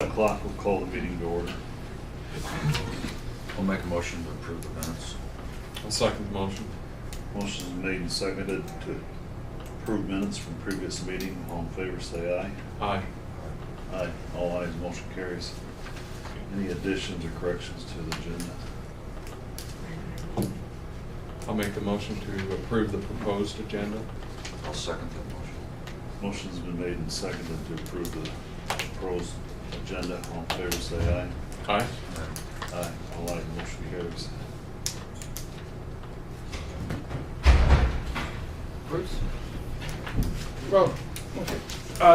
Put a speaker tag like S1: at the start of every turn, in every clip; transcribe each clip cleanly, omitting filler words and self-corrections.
S1: o'clock, we'll call the meeting to order.
S2: I'll make a motion to approve the minutes.
S3: I'll second the motion.
S1: Motion is made and seconded to approve minutes from previous meeting. All in favor, say aye.
S3: Aye.
S1: Aye. All ayes, motion carries. Any additions or corrections to the agenda?
S3: I'll make the motion to approve the proposed agenda.
S2: I'll second that motion.
S1: Motion's been made and seconded to approve the proposed agenda. All in favor, say aye.
S3: Aye.
S1: Aye. All ayes, motion carries.
S2: Bruce?
S4: Well,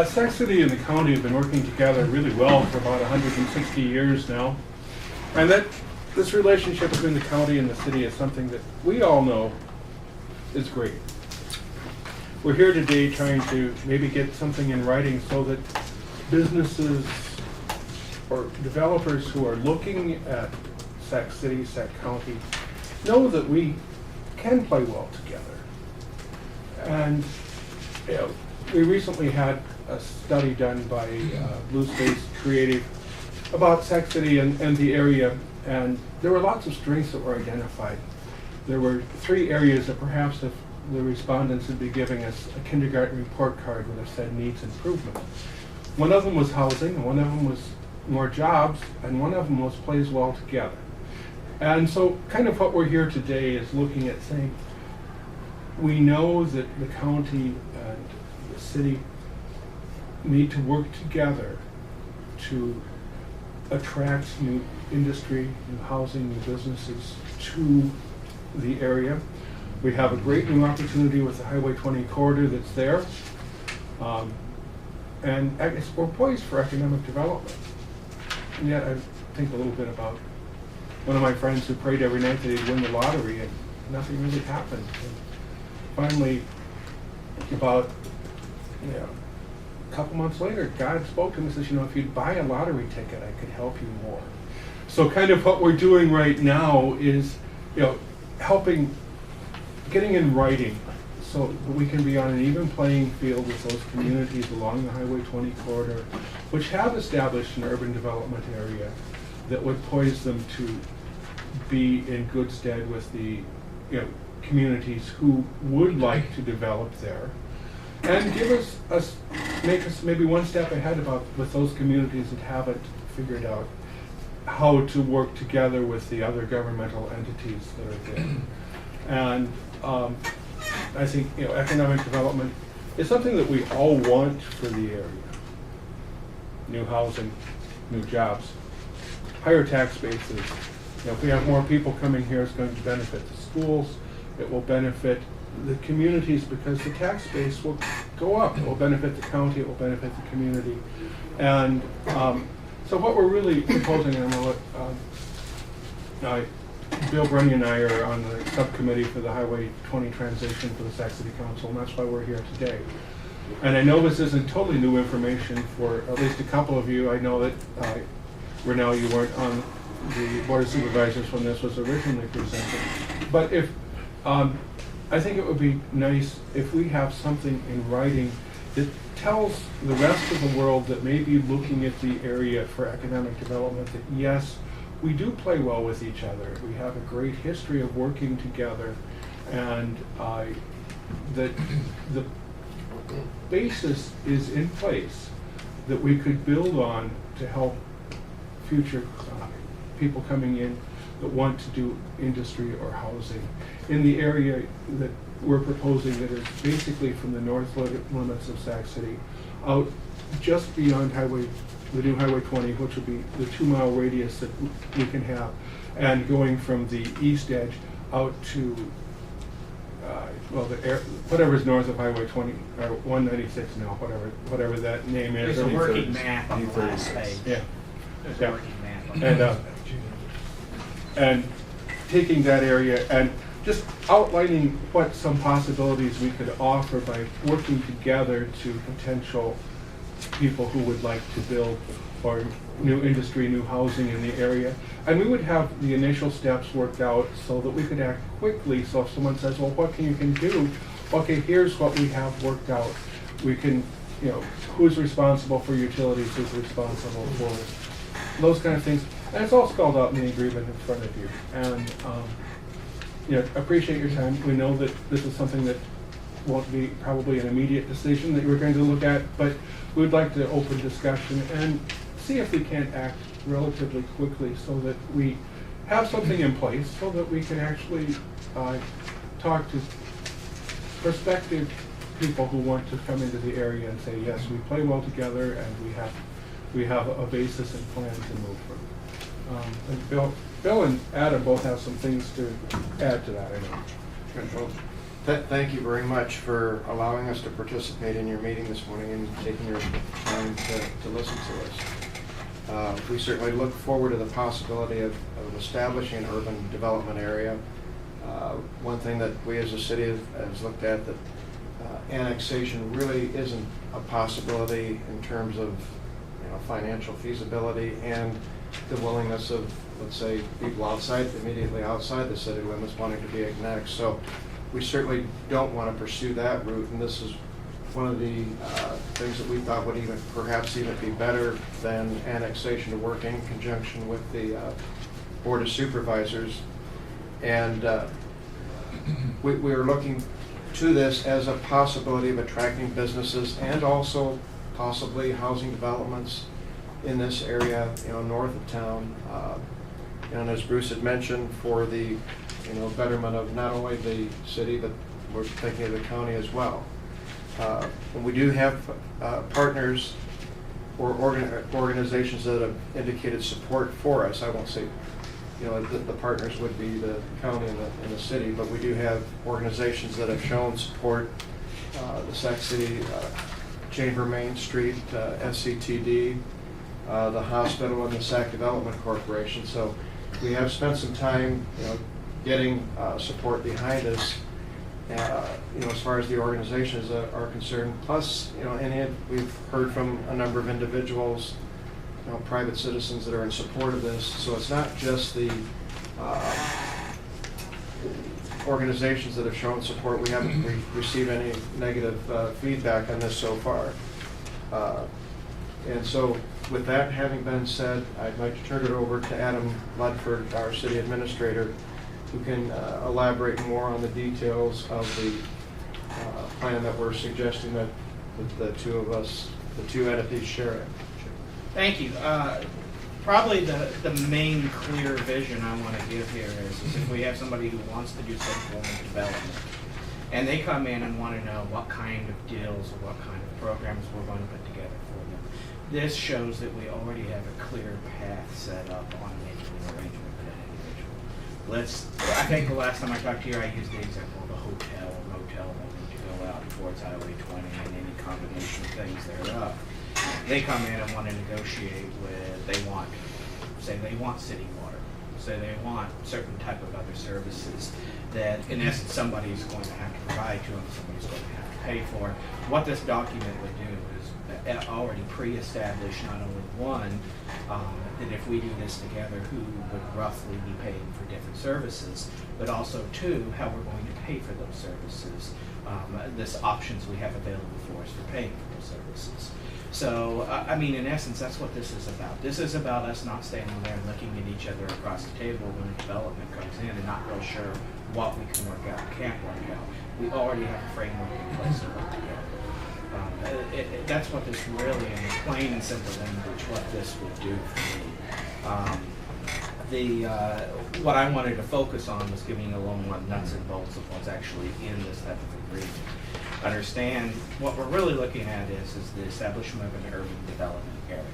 S4: Sac City and the county have been working together really well for about 160 years now. And that this relationship between the county and the city is something that we all know is great. We're here today trying to maybe get something in writing so that businesses or developers who are looking at Sac City, Sac County, know that we can play well together. And you know, we recently had a study done by Blue Space Creative about Sac City and the area, and there were lots of strengths that were identified. There were 3 areas that perhaps if the respondents would be giving us a kindergarten report card would have said needs improvement. One of them was housing, one of them was more jobs, and one of them was plays well together. And so kind of what we're here today is looking at saying, we know that the county and the city need to work together to attract new industry, new housing, new businesses to the area. We have a great new opportunity with the Highway 20 corridor that's there. And I guess we're poised for economic development. And yet I think a little bit about one of my friends who prayed every night that he'd win the lottery and nothing really happened. And finally, about a couple months later, God spoke to him and says, if you'd buy a lottery ticket, I could help you more. So kind of what we're doing right now is, helping, getting in writing so that we can be on an even playing field with those communities along the Highway 20 corridor, which have established an urban development area that would poise them to be in good stead with the communities who would like to develop there, and give us make us maybe one step ahead with those communities that haven't figured out how to work together with the other governmental entities that are there. And I think economic development is something that we all want for the area. New housing, new jobs, higher tax bases. If we have more people coming here, it's going to benefit the schools. It will benefit the communities because the tax base will go up. It will benefit the county. It will benefit the community. And so what we're really proposing, and Bill Brunny and I are on the subcommittee for the Highway 20 transition for the Sac City Council, and that's why we're here today. And I know this isn't totally new information for at least a couple of you. I know that, Renell, you weren't on the Board of Supervisors when this was originally presented. But if I think it would be nice if we have something in writing that tells the rest of the world that may be looking at the area for economic development that yes, we do play well with each other. We have a great history of working together, and that the basis is in place that we could build on to help future people coming in that want to do industry or housing in the area that we're proposing, that is basically from the north limits of Sac City out just beyond the new Highway 20, which will be the 2-mile radius that we can have, and going from the east edge out to whatever is north of Highway 20 or 196 now, whatever that name is.
S5: There's a working map on the last page.
S4: Yeah.
S5: There's
S4: Yeah.
S5: a working map on
S4: And taking that area and just outlining what some possibilities we could offer by working together to potential people who would like to build or new industry, new housing in the area. And we would have the initial steps worked out so that we could act quickly. So if someone says, well, what can you do? Okay, here's what we have worked out. We can, you know, who's responsible for utilities, who's responsible for those kind of things. And it's all spelled out in the agreement in front of you. And, you know, appreciate your time. We know that this is something that won't be probably an immediate decision that we're going to look at, but we would like to open discussion and see if we can't act relatively quickly so that we have something in place so that we can actually talk to prospective people who want to come into the area and say, yes, we play well together and we have a basis and plan to move from. And Bill and Adam both have some things to add to that, I know.
S6: Thank you very much for allowing us to participate in your meeting this morning and taking your time to listen to us. We certainly look forward to the possibility of establishing an urban development area. One thing that we as a city has looked at, that annexation really isn't a possibility in terms of, you know, financial feasibility and the willingness of, let's say, people immediately outside the city limits wanting to be annexed. So we certainly don't want to pursue that route, and this is one of the things that we thought would perhaps even be better than annexation, to work in conjunction with the Board of Supervisors. And we are looking to this as a possibility of attracting businesses and also possibly housing developments in this area, you know, north of town. And as Bruce had mentioned, for the, you know, betterment of not only the city, but we're thinking of the county as well. And we do have partners or organizations that have indicated support for us. I won't say, you know, the partners would be the county and the city, but we do have organizations that have shown support. The Sac City Chamber Main Street, SCTD, the hospital, and the Sac Development Corporation. So we have spent some time, you know, getting support behind us, you know, as far as the organizations are concerned. Plus, you know, we've heard from a number of individuals, you know, private citizens that are in support of this. So it's not just the organizations that have shown support. We haven't received any negative feedback on this so far. And so with that having been said, I'd like to turn it over to Adam Ludford, our city administrator, who can elaborate more on the details of the plan that we're suggesting that the two of us, the two entities, share it.
S5: Thank you. Probably the main clear vision I want to give here is if we have somebody who wants to do some form of development, and they come in and want to know what kind of deals or what kind of programs we're going to put together for them. This shows that we already have a clear path set up on making an arrangement with that individual. I think the last time I talked to you, I used the example of a hotel or motel that need to go out towards Highway 20 and any combination of things thereof. They come in and want to negotiate with, they want city water, say they want certain type of other services that in essence somebody is going to have to provide to them, somebody's going to have to pay for. What this document would do is already pre-establish not only one, that if we do this together, who would roughly be paying for different services, but also two, how we're going to pay for those services, this options we have available for us for paying for those services. So, I mean, in essence, that's what this is about. This is about us not standing there and looking at each other across the table when a development comes in and not real sure what we can work out and can't work out. We already have a framework in place to work together. That's what this really, in plain and simple language, what this would do for me. What I wanted to focus on was giving you a little more nuts and bolts of what's actually in this type of agreement. Understand what we're really looking at is the establishment of an urban development area.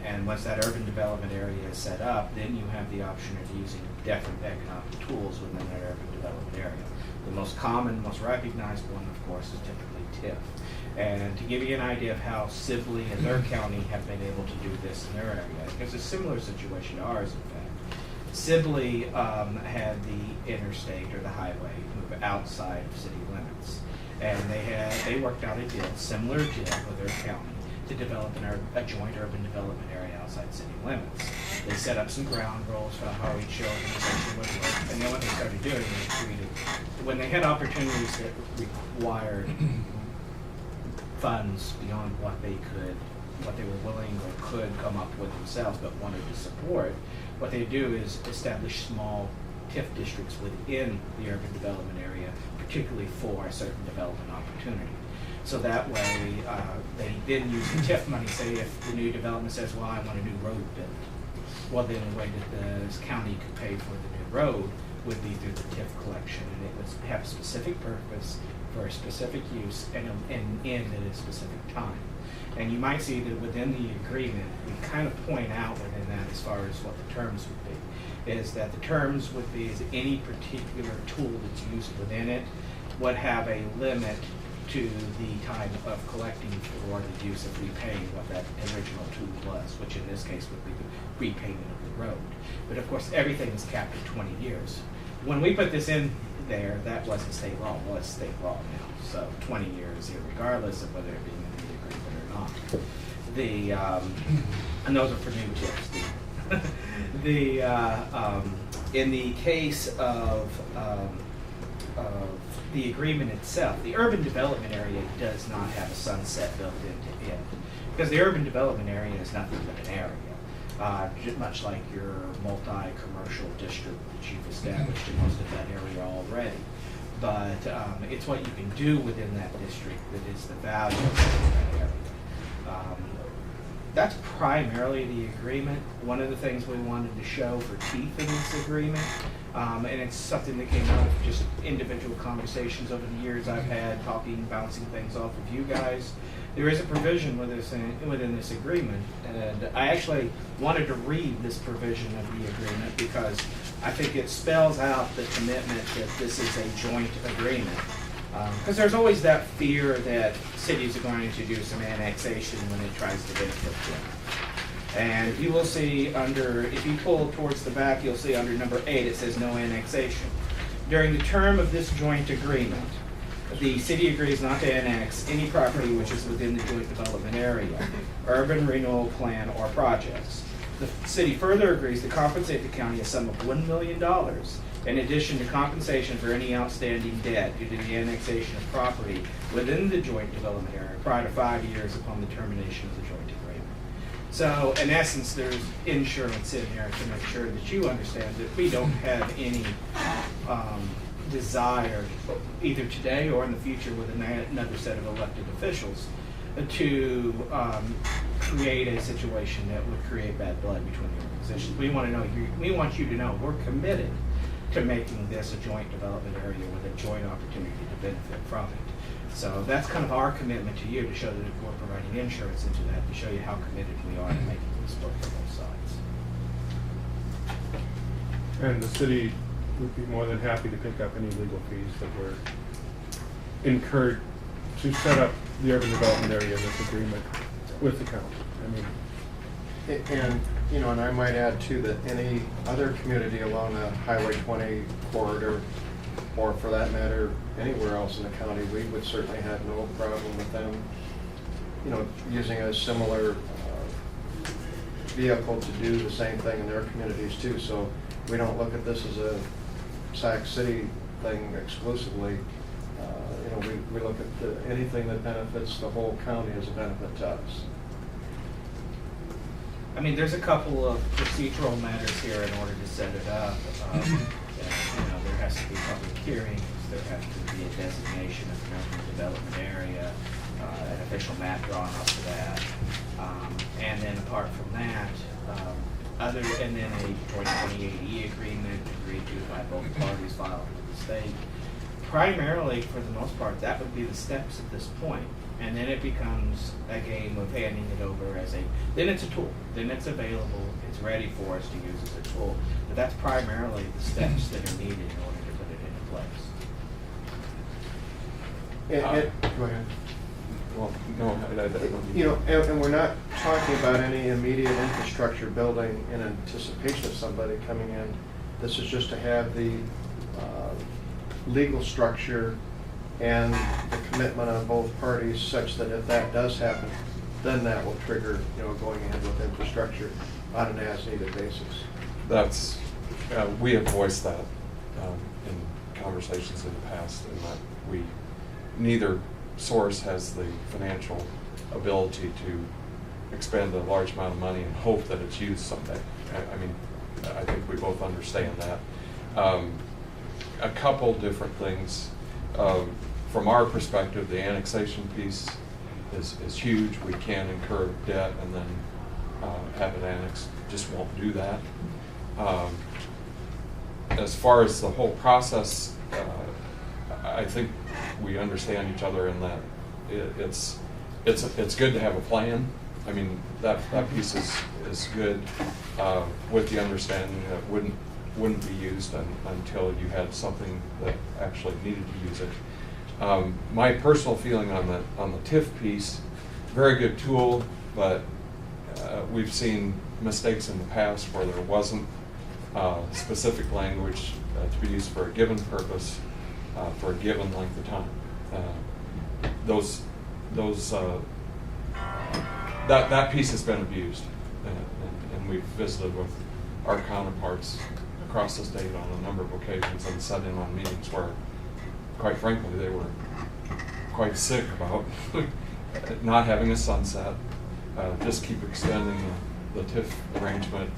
S5: And once that urban development area is set up, then you have the option of using different economic tools within that urban development area. The most common, most recognized one, of course, is typically TIF. And to give you an idea of how Sibley and their county have been able to do this in their area, it's a similar situation to ours, in fact. Sibley had the interstate or the highway move outside of city limits. And they worked out a deal, similar deal with their county, to develop a joint urban development area outside city limits. They set up some ground rules for how each organization would work, and then what they started doing was when they had opportunities that required funds beyond what they were willing or could come up with themselves, but wanted to support, what they do is establish small TIF districts within the urban development area, particularly for a certain development opportunity. So that way, they then use the TIF money. Say if the new development says, well, I want a new road built. Well, then the way that the county could pay for the new road would be through the TIF collection, and it would have a specific purpose for a specific use and end at a specific time. And you might see that within the agreement, we kind of point out within that as far as what the terms would be, is that the terms would be is any particular tool that's used within it would have a limit to the time of collecting for the use of repaying what that original tool was, which in this case would be the repayment of the road. But of course, everything is capped at 20 years. When we put this in there, that wasn't state law. Well, it's state law now, so 20 years, regardless of whether it be in the agreement or not. And those are for new tips. In the case of the agreement itself, the urban development area does not have a sunset built into it, because the urban development area is nothing but an area, much like your multi-commercial district that you've established in most of that area already. But it's what you can do within that district that is the value of that area. That's primarily the agreement. One of the things we wanted to show for teeth in this agreement, and it's something that came out of just individual conversations over the years I've had, bouncing things off of you guys. There is a provision within this agreement, and I actually wanted to read this provision of the agreement because I think it spells out the commitment that this is a joint agreement. Because there's always that fear that cities are going to do some annexation when it tries to benefit them. And you will see if you pull towards the back, you'll see under number 8, it says no annexation. During the term of this joint agreement, the city agrees not to annex any property which is within the joint development area, urban renewal plan, or projects. The city further agrees to compensate the county a sum of $1 million in addition to compensation for any outstanding debt due to the annexation of property within the joint development area prior to 5 years upon the termination of the joint agreement. So in essence, there's insurance in there to make sure that you understand that we don't have any desire, either today or in the future with another set of elected officials, to create a situation that would create bad blood between the organizations. We want you to know we're committed to making this a joint development area with a joint opportunity to benefit from it. So that's kind of our commitment to you, to show that we're providing insurance into that, to show you how committed we are to making this work for both sides.
S4: And the city would be more than happy to pick up any legal fees that were incurred to set up the urban development area in this agreement with the county.
S6: And I might add too that any other community along the Highway 20 corridor, or for that matter, anywhere else in the county, we would certainly have no problem with them, using a similar vehicle to do the same thing in their communities too. So we don't look at this as a Sac City thing exclusively. We look at anything that benefits the whole county as a benefit to us.
S5: I mean, there's a couple of procedural matters here in order to set it up. There has to be public hearings, there has to be a designation of an urban development area, an official map drawn up for that. And then apart from that, and then a joint 2080 agreement agreed to by both parties filed with the state. Primarily, for the most part, that would be the steps at this point. And then it becomes a game of handing it over then it's a tool. Then it's available, it's ready for us to use as a tool. But that's primarily the steps that are needed in order to put it into place.
S6: Go ahead.
S3: Well, no,
S6: And we're not talking about any immediate infrastructure building in anticipation of somebody coming in. This is just to have the legal structure and the commitment on both parties such that if that does happen, then that will trigger, going ahead with infrastructure on an as-needed basis.
S3: We have voiced that in conversations in the past, and that we neither source has the financial ability to expend a large amount of money and hope that it's used someday. I mean, I think we both understand that. A couple different things. From our perspective, the annexation piece is huge. We can incur debt and then have it annexed. Just won't do that. As far as the whole process, I think we understand each other in that it's good to have a plan. I mean, that piece is good, with the understanding that it wouldn't be used until you had something that actually needed to use it. My personal feeling on the TIF piece, very good tool, but we've seen mistakes in the past where there wasn't specific language to be used for a given purpose for a given length of time. That piece has been abused, and we've visited with our counterparts across the state on a number of occasions and sat in on meetings where, quite frankly, they were quite sick about not having a sunset, just keep extending the TIF arrangement,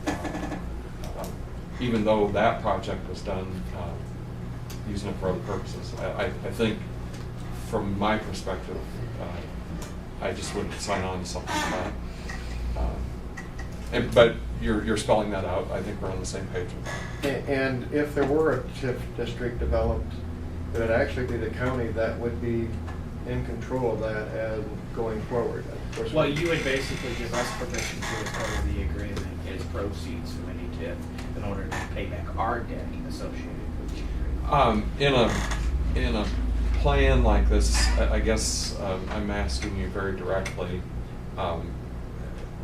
S3: even though that project was done using it for other purposes. I think, from my perspective, I just wouldn't sign on to something like that. But you're spelling that out. I think we're on the same page with that.
S6: And if there were a TIF district developed, it would actually be the county that would be in control of that as going forward. Of course,
S5: Well, you would basically give us permission to, as part of the agreement, as proceeds from any TIF in order to pay back our debt associated with the agreement.
S3: In a plan like this, I guess I'm asking you very directly.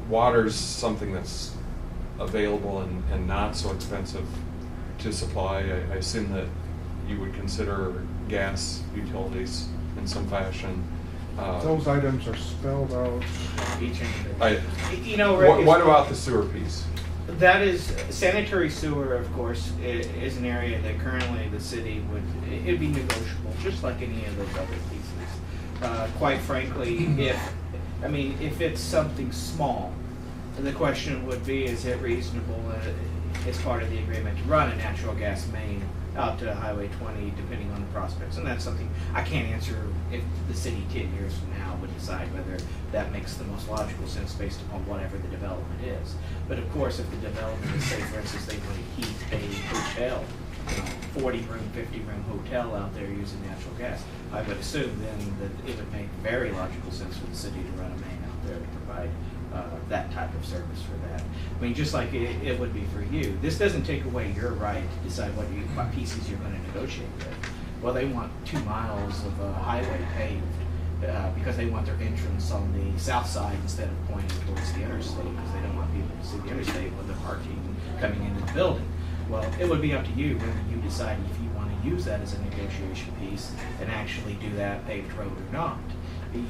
S3: Water's something that's available and not so expensive to supply. I assume that you would consider gas utilities in some fashion.
S4: Those items are spelled out.
S5: Each individual. You know, Rick,
S3: What about the sewer piece?
S5: that is sanitary sewer, of course, is an area that currently the city it'd be negotiable, just like any of those other pieces. Quite frankly, if it's something small, the question would be, is it reasonable as part of the agreement to run a natural gas main out to Highway 20, depending on the prospects? And that's something I can't answer if the city 10 years from now would decide whether that makes the most logical sense based upon whatever the development is. But of course, if the development is, say, for instance, they want to heat a hotel, 40-room, 50-room hotel out there using natural gas, I would assume then that it would make very logical sense for the city to run a main out there to provide that type of service for that. I mean, just like it would be for you. This doesn't take away your right to decide what pieces you're going to negotiate with. Well, they want 2 miles of highway paved because they want their entrance on the south side instead of pointing towards the interstate, because they don't want people to see the interstate when they're parking coming into the building. Well, it would be up to you whether you decide if you want to use that as a negotiation piece and actually do that paved road or not. You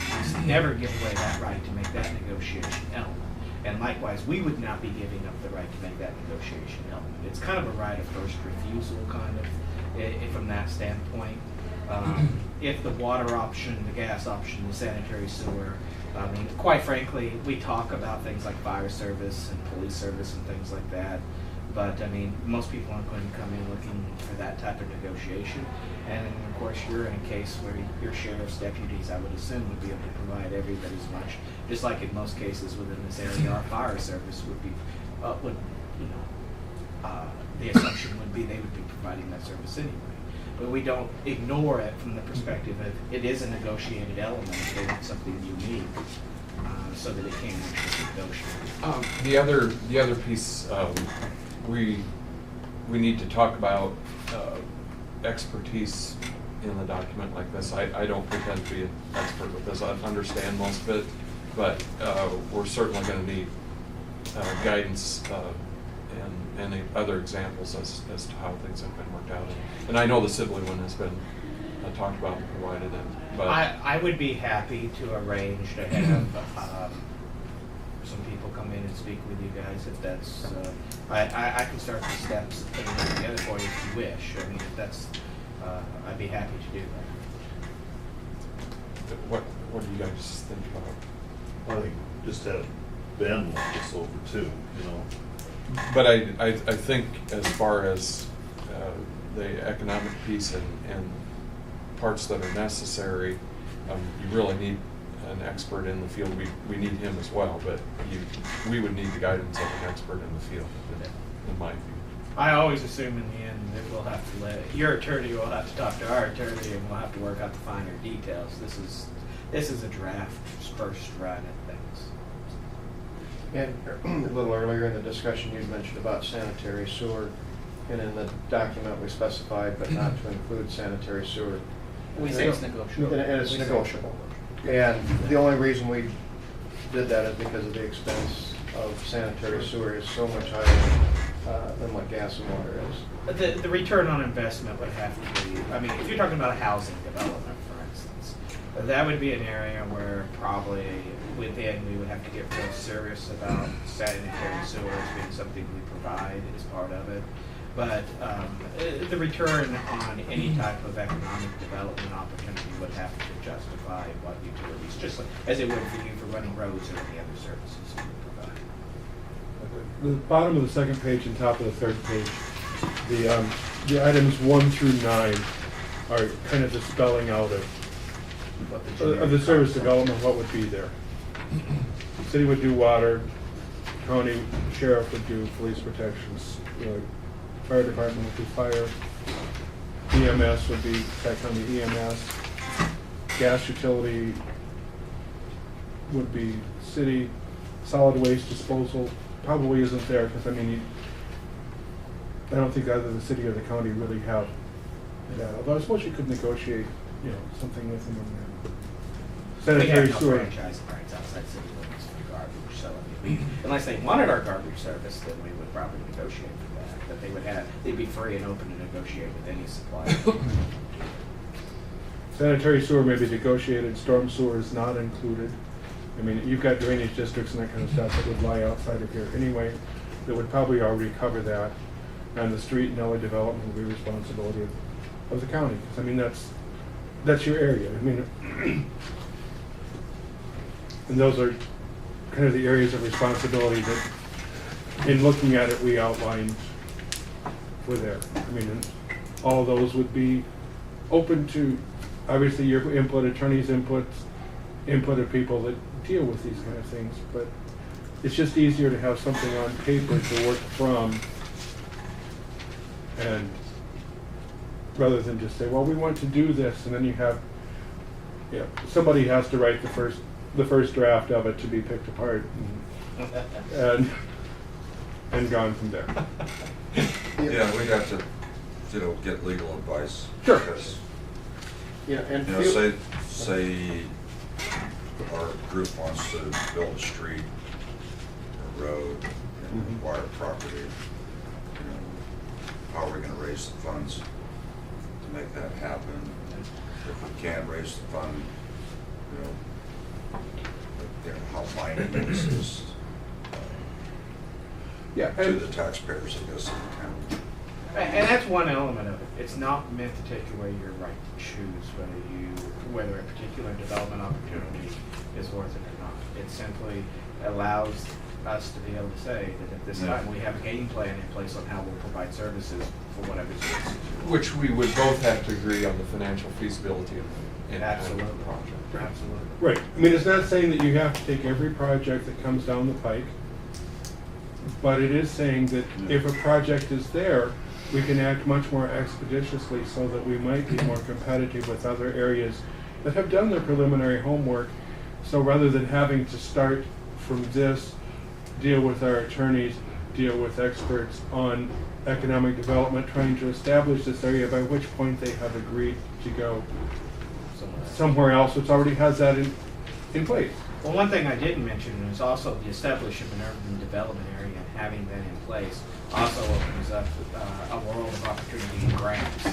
S5: never give away that right to make that negotiation element. And likewise, we would not be giving up the right to make that negotiation element. It's kind of a right of first refusal, kind of, from that standpoint. If the water option, the gas option, the sanitary sewer, I mean, quite frankly, we talk about things like fire service and police service and things like that. But I mean, most people aren't going to come in looking for that type of negotiation. And of course, you're in a case where your sheriff's deputies, I would assume, would be able to provide everybody as much. Just like in most cases within this area, our fire service would be, the assumption would be they would be providing that service anyway. But we don't ignore it from the perspective of it is a negotiated element. They want something unique so that it can actually be negotiated.
S3: The other piece, we need to talk about expertise in the document like this. I don't pretend to be an expert with this. I understand most of it, but we're certainly going to need guidance and any other examples as to how things have been worked out. And I know the Sibley one has been talked about and provided. But
S5: I would be happy to arrange to have some people come in and speak with you guys if that's. I can start the steps of putting it together for you if you wish. I mean, if that's, I'd be happy to do
S3: what do you guys think about?
S1: I think just have Ben look this over too, you know.
S3: But I think as far as the economic piece and parts that are necessary, you really need an expert in the field. We need him as well, but we would need the guidance of an expert in the field, in my view.
S5: I always assume in the end that we'll have to your attorney will have to talk to our attorney, and we'll have to work out the finer details. This is a draft, first run at things.
S6: And a little earlier in the discussion, you mentioned about sanitary sewer, and in the document we specified, but not to include sanitary sewer.
S5: We say it's negotiable.
S6: And it's negotiable. And the only reason we did that is because of the expense of sanitary sewer is so much higher than what gas and water is.
S5: The return on investment would have to be, I mean, if you're talking about a housing development, for instance, that would be an area where probably within we would have to get real serious about sanitary sewers being something we provide as part of it. But the return on any type of economic development opportunity would have to justify what utilities, just like, as it would for you for running roads or any other services you would provide.
S4: The bottom of the second page and top of the third page, the items 1 through 9 are kind of the spelling out of the service development, what would be there. The city would do water, county sheriff would do police protections, fire department would do fire, EMS would be tech on the EMS, gas utility would be city, solid waste disposal probably isn't there, because I mean, I don't think either the city or the county really have that, although I suppose you could negotiate, something with them on that. Sanitary sewer.
S5: We have no franchising rights outside city limits for garbage, so I mean, unless they wanted our garbage service, then we would probably negotiate for that. But they'd be free and open to negotiate with any supplier.
S4: Sanitary sewer may be negotiated, storm sewer is not included. I mean, you've got drainage districts and that kind of stuff that would lie outside of here anyway, that would probably already cover that. And the street and alley development would be responsibility of the county. 'Cause I mean, that's your area. I mean, and those are kind of the areas of responsibility that, in looking at it, we outlined were there. I mean, and all those would be open to, obviously, your input, attorney's input of people that deal with these kind of things, but it's just easier to have something on paper to work from, and rather than just say, well, we want to do this, and then you have, somebody has to write the first draft of it to be picked apart and gone from there.
S2: Yeah, we'd have to, get legal advice.
S4: Sure.
S2: Because,
S6: And
S2: say our group wants to build a street, a road, acquire property, how are we gonna raise the funds to make that happen? If we can't raise the fund, how binding is this to the taxpayers, I guess, in the town?
S5: And that's one element of it. It's not meant to take away your right to choose whether a particular development opportunity is worth it or not. It simply allows us to be able to say that at this time we have a game plan in place on how we'll provide services for whatever services.
S3: Which we would both have to agree on the financial feasibility of the
S5: Absolutely.
S3: project.
S5: Absolutely.
S4: Right. I mean, it's not saying that you have to take every project that comes down the pike, but it is saying that if a project is there, we can act much more expeditiously so that we might be more competitive with other areas that have done their preliminary homework. So rather than having to start from this, deal with our attorneys, deal with experts on economic development, trying to establish this area, by which point they have agreed to go somewhere else which already has that in place.
S5: Well, one thing I didn't mention is also the establishment of an urban development area and having that in place also opens up a world of opportunity and grants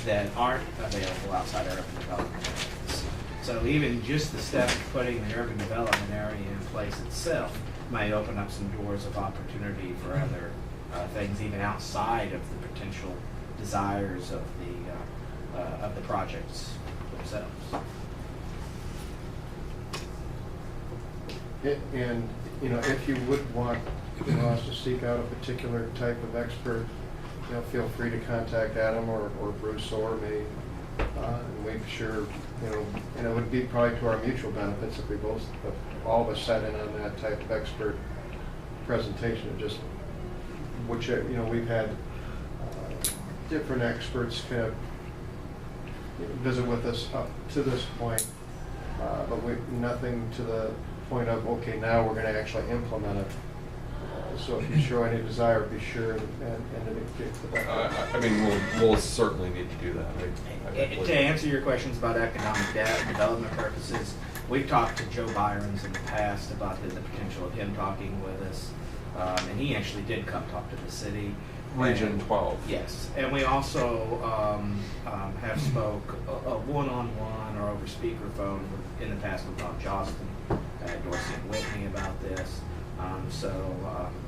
S5: that aren't available outside urban development areas. So even just the step of putting the urban development area in place itself may open up some doors of opportunity for other things even outside of the potential desires of the projects themselves.
S6: And, you know, if you would want, you know, us to seek out a particular type of expert, you know, feel free to contact Adam or Bruce or me. And make sure, you know, and it would be probably to our mutual benefits if we both, if all of us sat in on that type of expert presentation, just which, you know, we've had different experts kind of visit with us up to this point, but nothing to the point of, okay, now we're going to actually implement it. So if you show any desire, be sure and indicate that.
S3: I mean, we'll certainly need to do that.
S5: To answer your questions about economic development purposes, we've talked to Joe Byron's in the past about the potential of him talking with us. And he actually did come talk to the city.
S3: Region 12.
S5: Yes, and we also have spoke one-on-one or over speakerphone in the past with Bob Johnston, Dorsey and Whitney about this.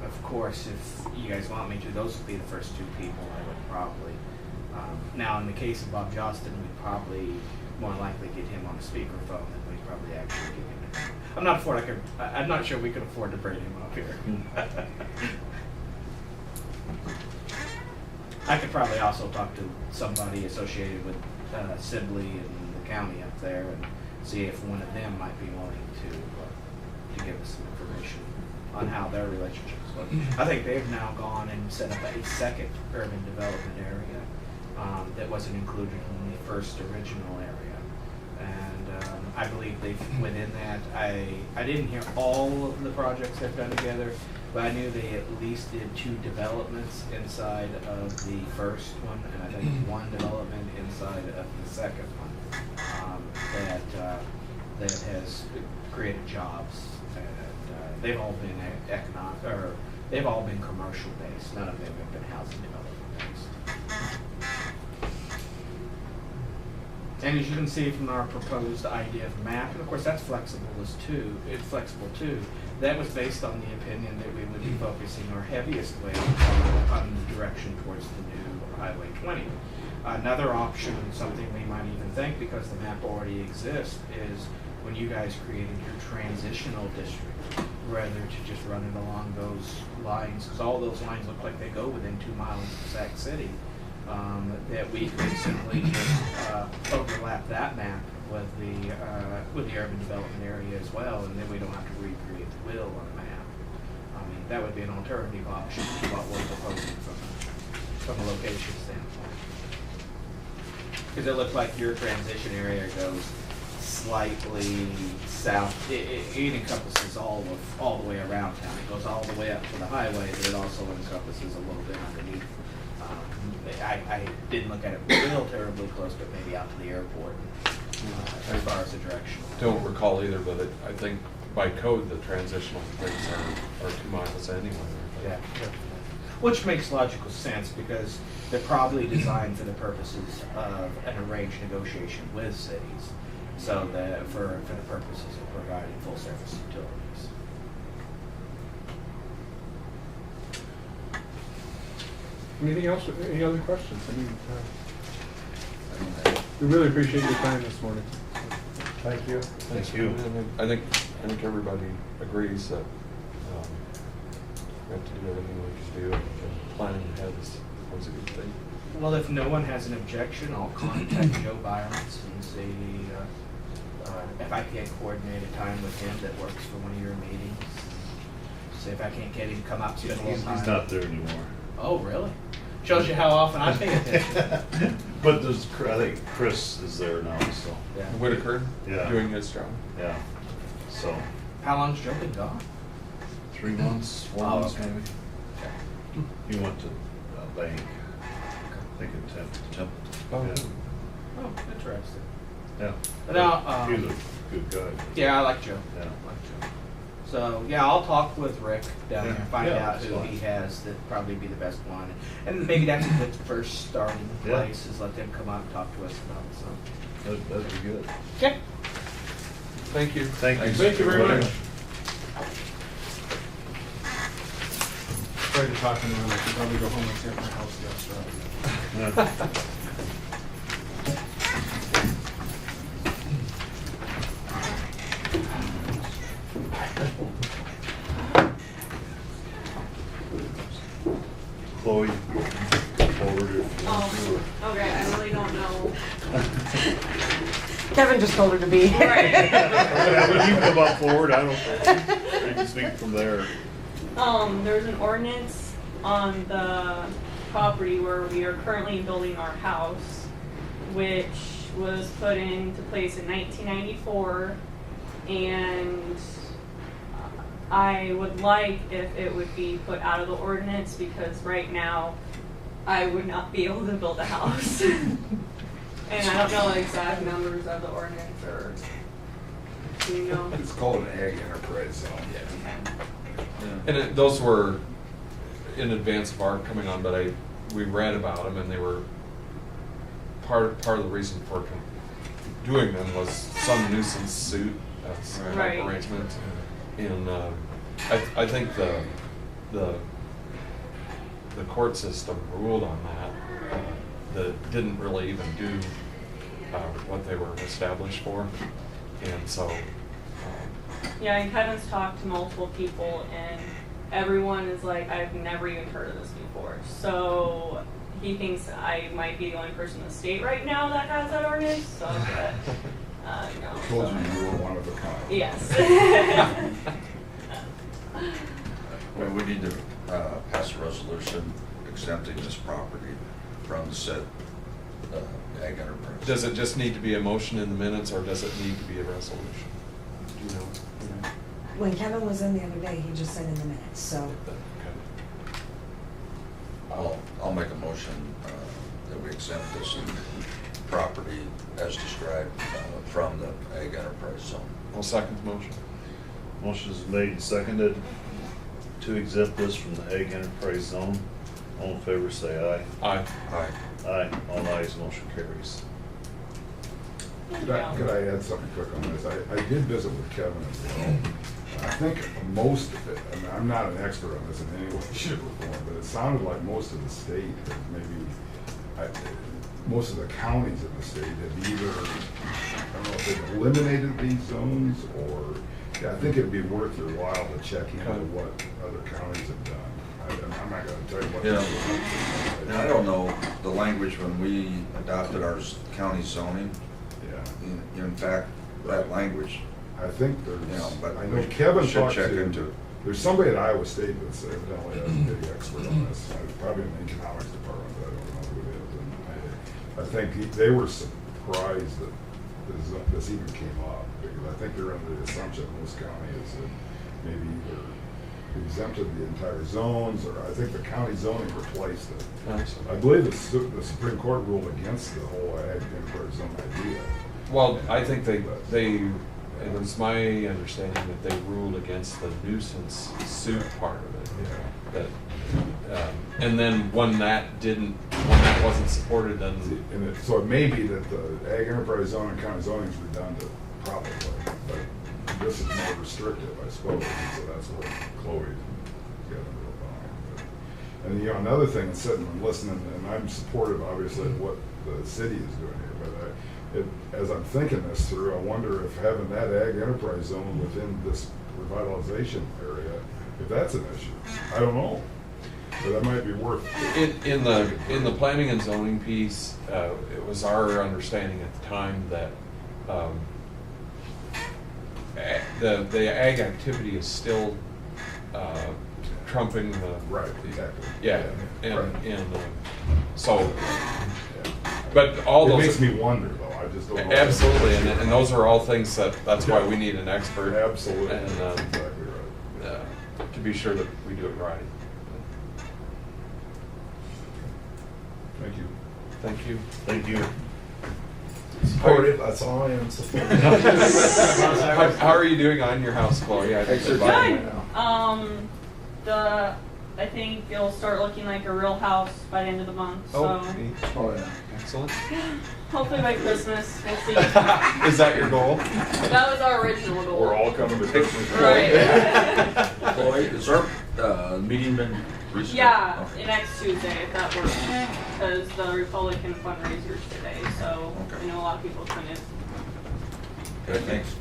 S5: Of course, if you guys want me to, those would be the first two people I would probably. Now, in the case of Bob Johnston, we'd probably more likely get him on a speakerphone than we'd probably actually get him. I'm not sure we could afford to bring him up here. I could probably also talk to somebody associated with Sibley and the county up there and see if one of them might be willing to give us some information on how their relationships look. I think they've now gone and set up a second urban development area that wasn't included in the first original area. And I believe they've within that. I didn't hear all of the projects they've done together, but I knew they at least did 2 developments inside of the first one, and I think 1 development inside of the second one that has created jobs. And they've all been they've all been commercial based. None of them have been housing development based. And as you can see from our proposed idea of map, and of course that's flexible too. That was based on the opinion that we would be focusing our heaviest weight on the direction towards the new Highway 20. Another option, something we might even think, because the map already exists, is when you guys created your transitional district, rather to just run it along those lines, because all those lines look like they go within 2 miles of Sac City. That we could simply just overlap that map with the urban development area as well, and then we don't have to recreate the wheel on a map. I mean, that would be an alternative option to what we're proposing from a location standpoint. Because it looked like your transition area goes slightly south. It encompasses all the way around town. It goes all the way up to the highway, but it also encompasses a little bit underneath. I didn't look at it real terribly close, but maybe out to the airport as far as the direction.
S3: Don't recall either, but I think by code the transitional things are 2 miles anyway.
S5: Yeah. Which makes logical sense because they're probably designed for the purposes of an arranged negotiation with cities, so that for the purposes of providing full service utilities.
S4: Anything else? Any other questions? I mean, we really appreciate your time this morning.
S6: Thank you.
S1: Thank you.
S3: I think everybody agrees that we have to do everything we can do, and planning ahead is always a good thing.
S5: Well, if no one has an objection, I'll contact Joe Byron's and see if I can't coordinate a time with him that works for one of your meetings. See if I can't get him to come up to
S1: He's not there anymore.
S5: Oh, really? Shows you how often I pay attention.
S1: But I think Chris is there now, so.
S5: Yeah.
S3: Whitaker,
S1: Yeah.
S3: doing his job.
S1: Yeah, so,
S5: How long's Joe been gone?
S1: 3 months, 4
S5: Oh,
S1: months
S5: okay.
S1: maybe.
S5: Okay.
S1: He went to bank, I think in Templeton.
S3: Oh.
S1: Yeah.
S5: Oh, interesting.
S1: Yeah.
S5: Now,
S1: He's a good guy.
S5: Yeah, I like Joe.
S1: Yeah.
S5: I like Joe. So, yeah, I'll talk with Rick down there and find
S1: Yeah,
S5: out
S1: that's
S5: who
S1: fine.
S5: he has that'd probably be the best one. And maybe that's a good first starting
S1: Yeah.
S5: place, is let them come out and talk to us about it.
S1: That'd be good.
S5: Okay.
S3: Thank you.
S1: Thank you.
S4: Thank you very much. Sorry to talk in I should probably go home and sit at my house yesterday.
S1: Yeah. Chloe, forward if you want to.
S7: Okay, I really don't know.
S8: Kevin just told her to be.
S7: Right.
S1: When you come up forward, I don't, you can speak from there.
S7: There's an ordinance on the property where we are currently building our house, which was put into place in 1994, and I would like if it would be put out of the ordinance, because right now I would not be able to build a house. And I don't know the exact numbers of the ordinance, or do you know?
S2: It's called an ag enterprise zone.
S3: And those were in advance of our coming on, but we read about them, and they were part of the reason for doing them was some nuisance suit type
S7: Right.
S3: arrangement. And I think the court system ruled on that didn't really even do what they were established for, and so.
S7: Yeah, and Kevin's talked to multiple people, and everyone is like, I've never even heard of this before. So he thinks I might be the only person in the state right now that has that ordinance. So, but, no.
S2: Told you were one of a kind.
S7: Yes.
S2: Well, we need to pass a resolution exempting this property from the said ag enterprise.
S3: Does it just need to be a motion in the minutes, or does it need to be a resolution? Do you know?
S8: When Kevin was in the other day, he just said in the minutes, so.
S3: Okay.
S2: I'll make a motion that we exempt this property as described from the ag enterprise zone.
S3: I'll second the motion.
S1: Motion is made and seconded to exempt this from the Ag Enterprise Zone. All in favor say aye.
S3: Aye.
S2: Aye.
S1: Aye. All ayes, motion carries.
S9: Could I add something quick on this? I did visit with Kevin as well. I think most of it, I mean, I'm not an expert on this in any way, shape, or form, but it sounded like most of the state, most of the counties in the state have either, I don't know if they've eliminated these zones, or, I think it'd be worth your while to check into what other counties have done. I'm not gonna tell you what.
S2: Yeah. And I don't know the language when we adopted our county zoning.
S9: Yeah.
S2: In fact, that language,
S9: I think there's,
S2: you know, but
S9: I know
S2: we
S9: Kevin
S2: should
S9: talked
S2: check
S9: to,
S2: into it.
S9: there's somebody at Iowa State that's evidently a big expert on this, probably in the economics department, but I don't know who it is. And I think they were surprised that this even came up, because I think they're under the assumption most counties that maybe either exempted the entire zones, or I think the county zoning replaced it. I believe the Supreme Court ruled against the whole ag enterprise zone idea.
S3: Well, I think they, it was my understanding that they ruled against the nuisance suit part of it.
S9: Yeah.
S3: That, and then when that wasn't supported, then.
S9: So it may be that the ag enterprise zone and county zoning is redundant, probably, but this is more restrictive, I suppose, and so that's what Chloe's got a little behind. And another thing, and sitting and listening, and I'm supportive, obviously, of what the city is doing here, but as I'm thinking this through, I wonder if having that ag enterprise zone within this revitalization area, if that's an issue. I don't know, but that might be worth.
S3: In the planning and zoning piece, it was our understanding at the time that the ag activity is still trumping the.
S9: Right, exactly.
S3: Yeah, and,
S9: right.
S3: and so, but all
S9: It
S3: those.
S9: makes me wonder, though. I just don't know.
S3: Absolutely, and those are all things that's why we need an expert.
S9: Absolutely.
S3: And,
S9: That's exactly right.
S3: to be sure that we do it right.
S9: Thank you.
S3: Thank you.
S1: Thank you.
S9: Supportive, that's all I am, supportive.
S3: How are you doing on your house, Chloe? I think
S7: Good.
S3: now.
S7: I think it'll start looking like a real house by the end of the month.
S3: Oh,
S7: So
S3: neat.
S2: Oh, yeah.
S3: Excellent.
S7: hopefully by Christmas, we'll see.
S3: Is that your goal?
S7: That was our original goal.
S9: We're all coming to Christmas.
S7: Right.
S2: Chloe, is our meeting been rescheduled?
S7: Yeah,
S2: Okay.
S7: next Tuesday, if that works, because the Republican fundraisers today, so
S2: Okay.
S7: I know a lot of people couldn't.
S2: Okay, thanks.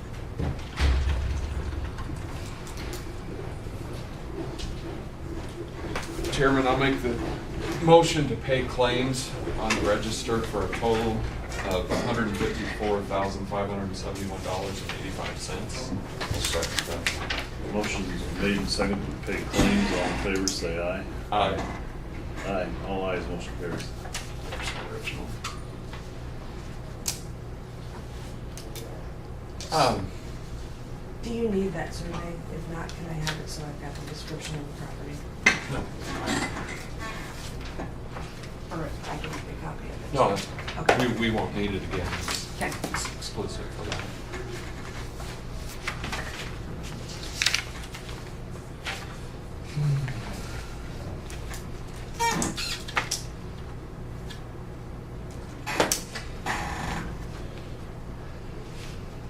S3: Chairman, I'll make the Motion to pay claims on the register for a total of $154,571.85.
S2: I'll second that.
S1: Motion is made and seconded to pay claims. All in favor, say aye.
S3: Aye.
S1: Aye. All ayes, motion carries.
S3: There's the original.
S8: Do you need that survey? If not, can I have it so I've got the description of the property?
S3: No.
S8: Or I can make a copy of it?
S3: No, that's
S8: Okay.
S3: we won't need it again.
S8: Okay.
S3: It's exclusive for that.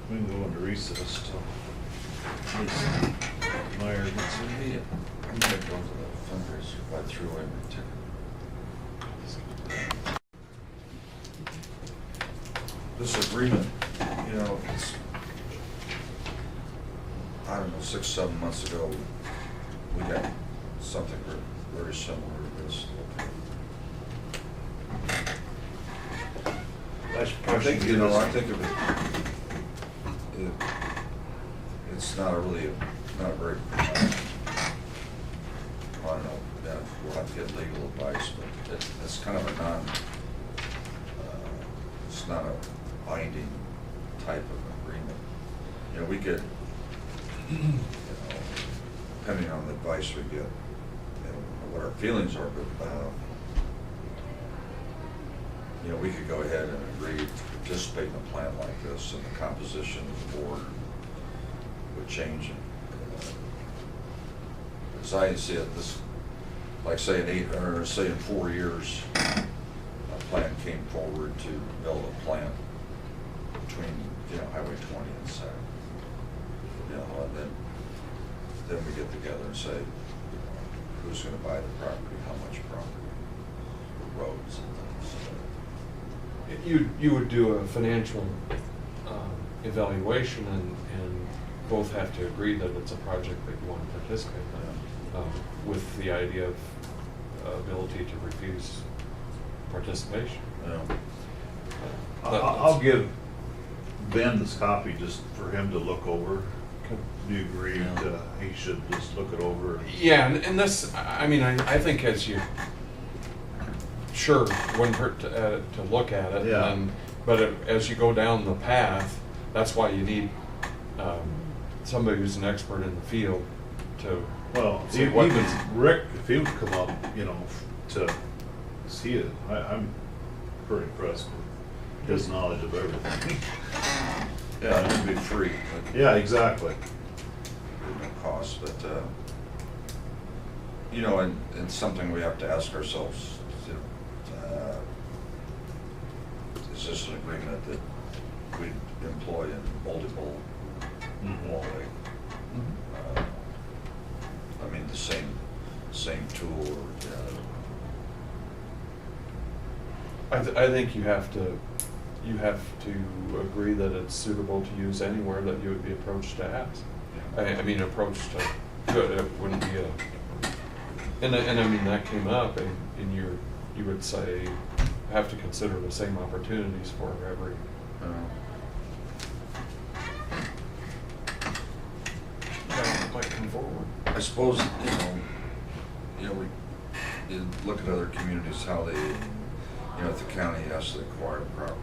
S1: We can go into recess till at least Meyer gets in.
S2: I'm gonna go to the fundraiser, if I threw away my ticket. This agreement, you know, it's, I don't know, 6, 7 months ago, we got something very similar to this. I think, you know, I think of it, it's not really, not very, I don't know, yeah, we'll have to get legal advice, but it's kind of a it's not a binding type of agreement. You know, we could, you know, depending on the advice we get, you know, what our feelings are, but, you know, we could go ahead and agree to participate in a plan like this, and the composition of the board would change. As I see it, this, like say in 4 years, a plan came forward to build a plant between, you know, Highway 20 and Sac. You know, and then we get together and say, you know, who's gonna buy the property, how much property, roads and things.
S3: You would do a financial evaluation and both have to agree that it's a project that you want to participate in, with the idea of ability to refuse participation.
S2: Yeah.
S1: I'll give Ben this copy just for him to look over.
S3: Okay.
S1: Do you agree that he should just look it over?
S3: Yeah, and this, I mean, I think as you, sure, wouldn't hurt to look at it.
S1: Yeah.
S3: But as you go down the path, that's why you need somebody who's an expert in the field to.
S1: Well,
S3: See,
S1: even
S3: what-
S1: Rick, if he would come up, you know, to see it, I'm pretty impressed with his knowledge of everything.
S2: Yeah, it would be free, but
S1: Yeah, exactly.
S2: no cost, but, you know, and it's something we have to ask ourselves, is this an agreement that we employ in multiple Wally? I mean, the same tool, or,
S3: I think you have to agree that it's suitable to use anywhere that you would be approached to ask. I mean, approached to do it, it wouldn't be and I mean, that came up and you would say, have to consider the same opportunities for every. That might come forward.
S2: I suppose, we look at other communities, how they, if the county has to acquire property,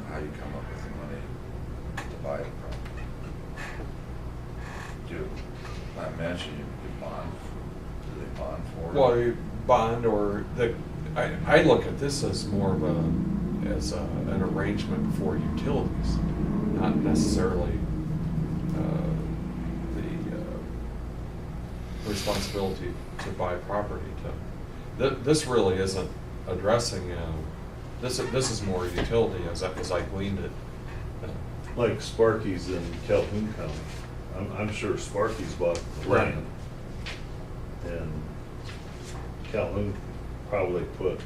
S2: how you come up with the money to buy the property. I imagine you bond, do they bond for it?
S3: Well, you bond or I look at this as more of an arrangement for utilities, not necessarily the responsibility to buy property. This really isn't addressing. This is more utility as I gleaned it.
S1: Like Sparky's in Calhoun County. I'm sure Sparky's bought the
S3: Right.
S1: land. And Calhoun probably put,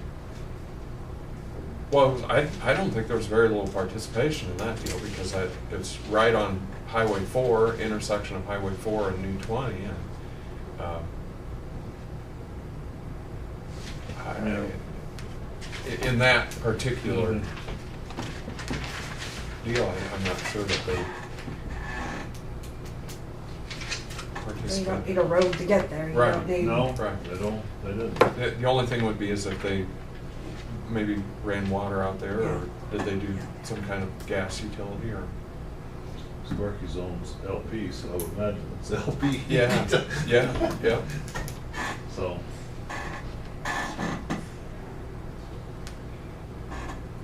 S3: Well, I don't think there was very little participation in that deal because it's right on Highway 4, intersection of Highway 4 and New 20. And, in that particular
S1: Mhm.
S3: deal, I'm not sure that they
S8: You don't need
S3: participate.
S8: a road to get there. You
S3: Right.
S8: don't need.
S1: No,
S3: Right.
S1: they don't, they didn't.
S3: The only thing would be is if they maybe ran water out there, or did they do some kind of gas utility, or?
S1: Sparky's owns LP, so I would imagine it's LP.
S3: Yeah, yeah.
S1: So,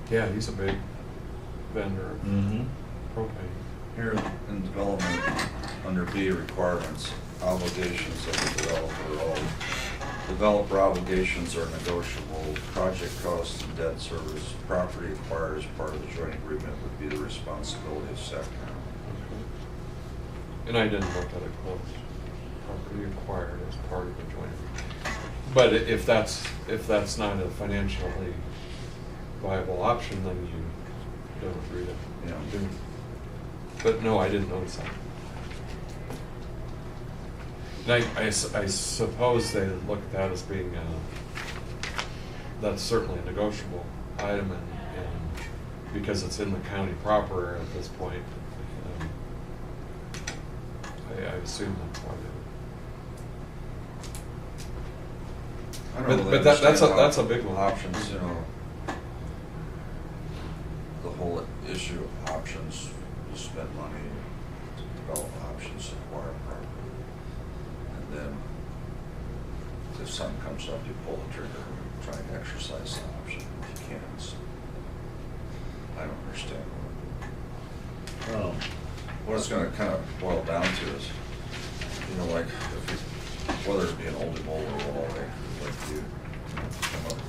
S3: Yeah, he's a big vendor of
S1: mm-hmm.
S3: propane.
S2: Here in development, under B requirements, obligations of the developer, all developer obligations are negotiable. Project costs and debt service, property acquired as part of the joint agreement would be the responsibility of SAC County.
S3: And I didn't look at it close. Property acquired as part of the joint. But if that's not a financially viable option, then you don't agree to,
S2: Yeah.
S3: do. But no, I didn't notice that. And I suppose they look at that as being, that's certainly a negotiable item, and because it's in the county proper at this point, I assume that's why
S2: I
S3: they.
S2: don't really
S3: But that's
S2: understand
S3: a big one.
S2: Options, you know, the whole issue of options, you spend money to develop options, acquire property. And then if something comes up, you pull the trigger and try and exercise the option if you can. So I don't understand what it's gonna kind of boil down to is, you know, like, if you, whether it be an old or wall, like you come up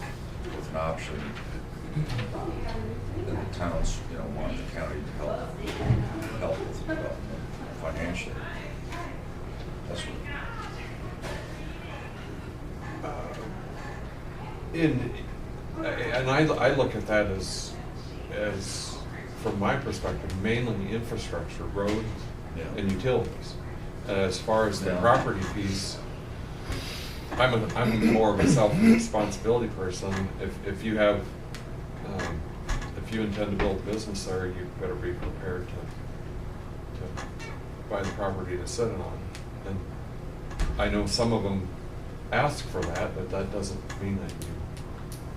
S2: with an option, and the towns, you know, want the county to help with the development financially. That's what.
S3: And I look at that as from my perspective, mainly infrastructure, roads
S2: Yeah.
S3: and utilities. As far as the
S2: Yeah.
S3: property piece, I'm more of a self-responsibility person. If you have, if you intend to build a business there, you better be prepared to buy the property to sit on. And I know some of them ask for that, but that doesn't mean that you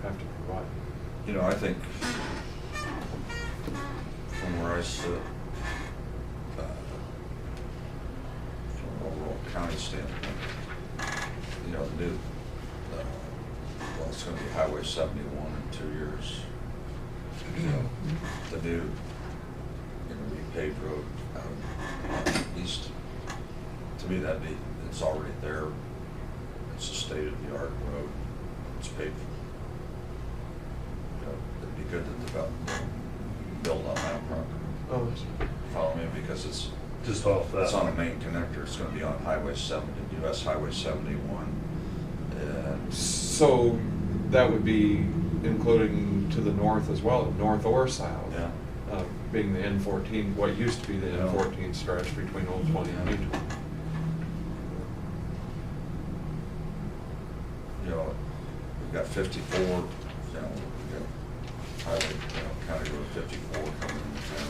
S3: have to provide.
S2: You know, I think from where I sit, from an overall county standpoint, you know, the new, well, it's gonna be Highway 71 in 2 years. You know, the new, you know, repaved road out east, to me, that'd be, it's already there. It's a state-of-the-art road. It's paid for. You know, it'd be good to develop, build on that property.
S3: Oh,
S2: Follow me, because it's,
S1: Just off that.
S2: it's on a main connector. It's gonna be on Highway 70, US Highway 71. And
S3: so that would be including to the north as well, north or south.
S2: Yeah.
S3: Being the N14, what used to be the
S2: Yeah.
S3: N14 stretch between Old 20 and New 20.
S2: you know, we've got 54, you know, we've got highway, you know, County Road 54 coming into town.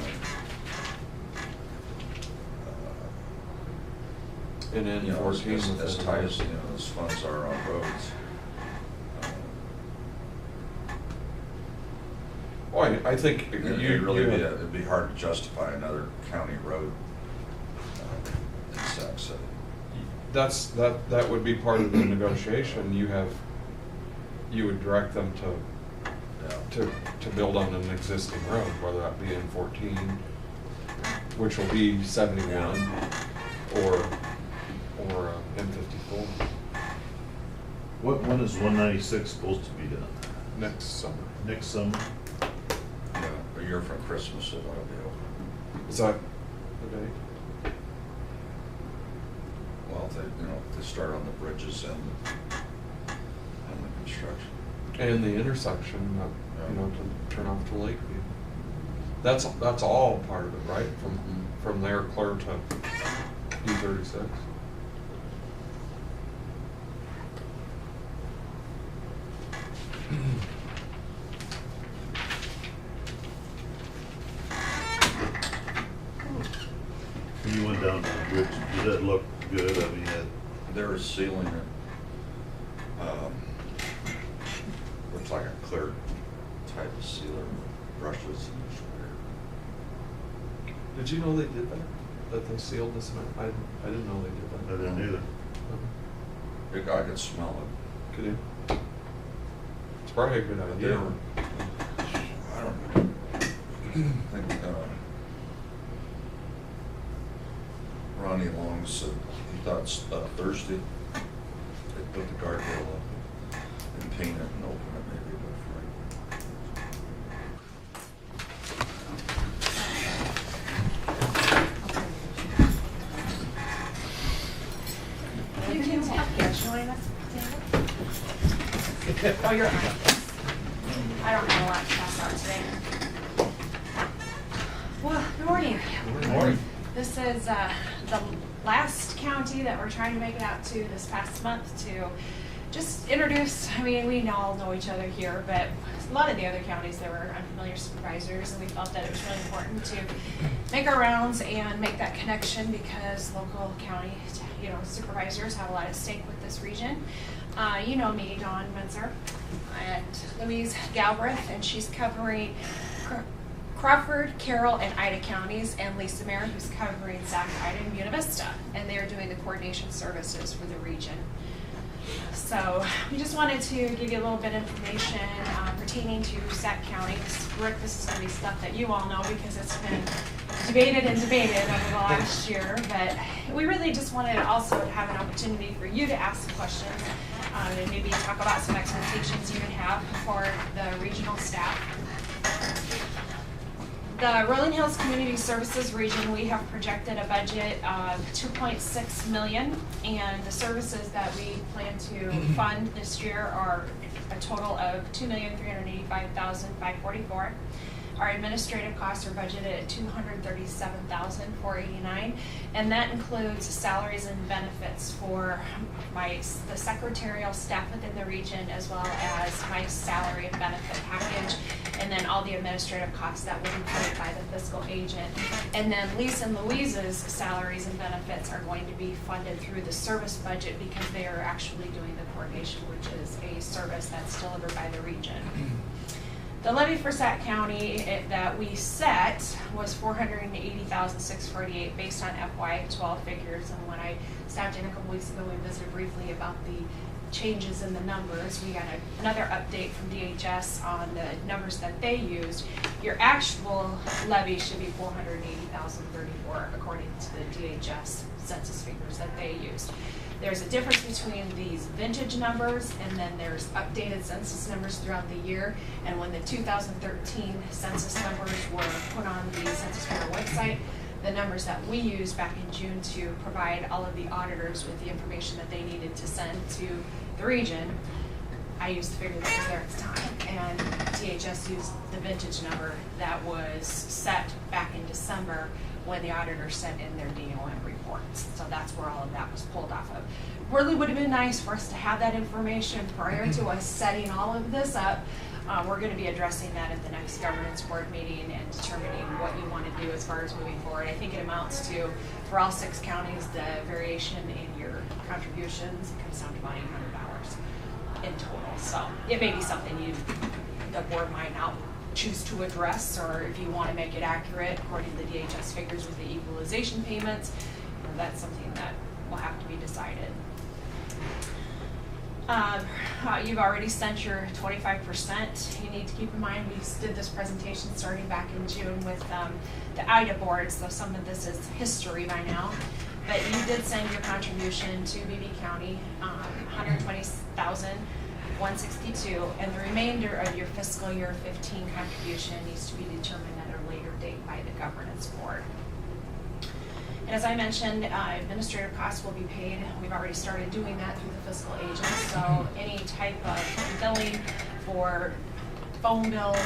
S3: And
S2: You know,
S3: N14
S2: as
S3: within
S2: tight as, you know, as funds are on roads.
S3: Oh, I think you.
S2: It'd be hard to justify another county road in Sac City.
S3: That would be part of the negotiation. You would direct them
S2: Yeah.
S3: to build on an existing road, whether that be N14, which will be 71, or M54
S1: When is 196 supposed to be done?
S3: next summer.
S1: Next summer?
S2: Yeah, a year from Christmas, it ought to be over.
S3: Is that the date?
S2: Well, they start on the bridges and the construction.
S3: And the intersection, to turn off to Lakeview. That's all part of it, right? From there clear to U36.
S1: Did it look good? I mean,
S2: They're sealing it. Looks like a clear type of sealer, brushes and
S3: Did you know they did that? That they sealed the cement? I didn't know they did
S1: I
S3: that.
S1: didn't either.
S2: I could smell it.
S3: Could you? It's probably a good
S2: But they
S3: idea.
S2: were, I don't know. I think Ronnie Long said he thought Thursday they put the guardrail up and paint it and open it maybe by
S8: You can join us.
S10: Oh, you're fine. I don't have a lot to pass out today. Well, good morning.
S1: Good morning.
S10: This is the last county that we're trying to make it out to this past month to just introduce. I mean, we all know each other here, but a lot of the other counties, there were unfamiliar supervisors, and we felt that it was really important to make our rounds and make that connection because local county, supervisors have a lot at stake with this region. You know me, Dawn Menzer, and Louise Galbraith, and she's covering Crawford, Carroll, and Ida counties, and Lisa Mayer, who's covering Sac, Ida, and Buena Vista, and they are doing the coordination services for the region. So we just wanted to give you a little bit of information pertaining to Sac County. Rick, this is going to be stuff that you all know because it's been debated over the last year, but we really just wanted also to have an opportunity for you to ask some questions and maybe talk about some expectations you would have for the regional staff. The Rolling Hills Community Services region, we have projected a budget of $2.6 million, and the services that we plan to fund this year are a total of $2,385,544. Our administrative costs are budgeted at $237,489, and that includes salaries and benefits for the secretarial staff within the region, as well as my salary and benefit package, and then all the administrative costs that will be paid by the fiscal agent. And then Lisa and Louise's salaries and benefits are going to be funded through the service budget because they are actually doing the coordination, which is a service that's delivered by the region. The levy for Sac County that we set was $480,648 based on FY12 figures. And when I stopped in a couple weeks ago, we visited briefly about the changes in the numbers. We got another update from DHS on the numbers that they used. Your actual levy should be $480,034 according to the DHS census figures that they used. There's a difference between these vintage numbers and then there's updated census numbers throughout the year. And when the 2013 census numbers were put on the Census Bureau website, the numbers that we used back in June to provide all of the auditors with the information that they needed to send to the region, I used the figure that was there at the time. And DHS used the vintage number that was set back in December when the auditors sent in their DOM reports. So that's where all of that was pulled off of. Really would have been nice for us to have that information prior to us setting all of this up. We're going to be addressing that at the next governance board meeting and determining what you want to do as far as moving forward. I think it amounts to, for all 6 counties, the variation in your contributions comes down to about $800 in total. So it may be something the board might not choose to address, or if you want to make it accurate according to the DHS figures with the equalization payments, that's something that will have to be decided. You've already sent your 25%. You need to keep in mind we did this presentation starting back in June with the IDA board, so some of this is history by now. But you did send your contribution to BB County, $120,162, and the remainder of your fiscal year 15 contribution needs to be determined at a later date by the governance board. And as I mentioned, administrative costs will be paid. We've already started doing that through the fiscal agent. So any type of billing for phone bills,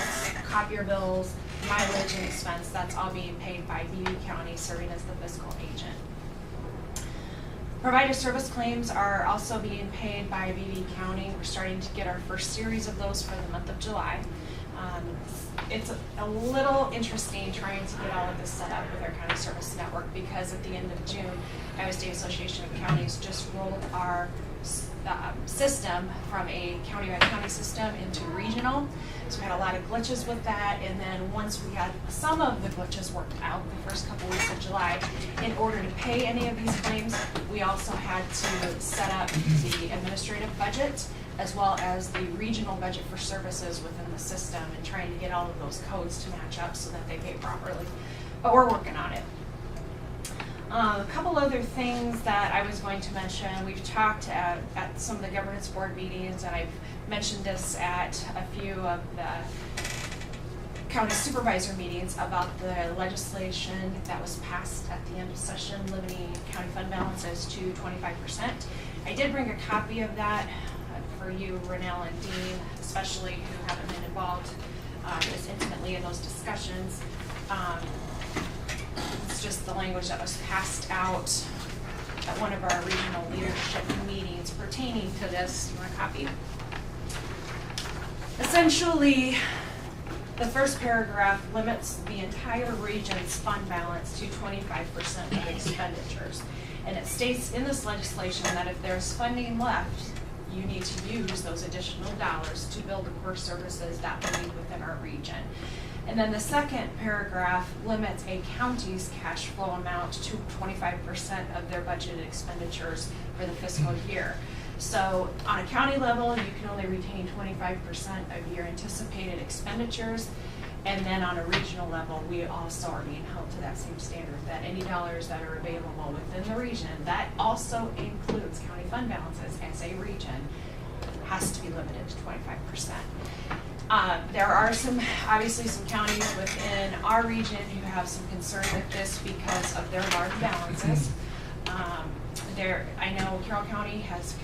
S10: copier bills, mileage and expense, that's all being paid by BB County, serving as the fiscal agent. Provider service claims are also being paid by BB County. We're starting to get our first series of those for the month of July. It's a little interesting trying to get all of this set up with our county service network, because at the end of June, Iowa State Association of Counties just rolled our system from a county-by-county system into regional. So we had a lot of glitches with that, and then once we had some of the glitches worked out the first couple weeks of July, in order to pay any of these claims, we also had to set up the administrative budget as well as the regional budget for services within the system, and trying to get all of those codes to match up so that they pay properly. But we're working on it. A couple other things that I was going to mention. We've talked at some of the governance board meetings, and I've mentioned this at a few of the county supervisor meetings about the legislation that was passed at the end of session, limiting county fund balances to 25%. I did bring a copy of that for you, Renell and Dean, especially who haven't been involved as intimately in those discussions. It's just the language that was passed out at one of our regional leadership meetings pertaining to this. You want a copy? Essentially, the first paragraph limits the entire region's fund balance to 25% of expenditures. And it states in this legislation that if there's funding left, you need to use those additional dollars to build the core services that we need within our region. And then the second paragraph limits a county's cash flow amount to 25% of their budgeted expenditures for the fiscal year. So on a county level, you can only retain 25% of your anticipated expenditures. And then on a regional level, we also are being held to that same standard, that any dollars that are available within the region, that also includes county fund balances as a region, has to be limited to 25%. There are obviously some counties within our region who have some concern with this because of their large balances. I know Carroll County has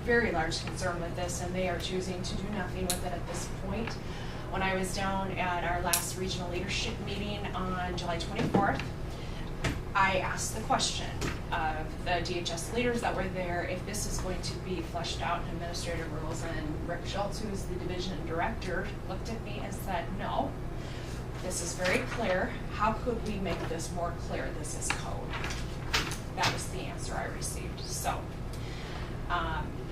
S10: very large concern with this, and they are choosing to do nothing with it at this point. When I was down at our last regional leadership meeting on July 24th, I asked the question of the DHS leaders that were there if this is going to be fleshed out in administrative rules, and Rick Schultz, who is the division director, looked at me and said, no, this is very clear. How could we make this more clear? This is code. That was the answer I received. So,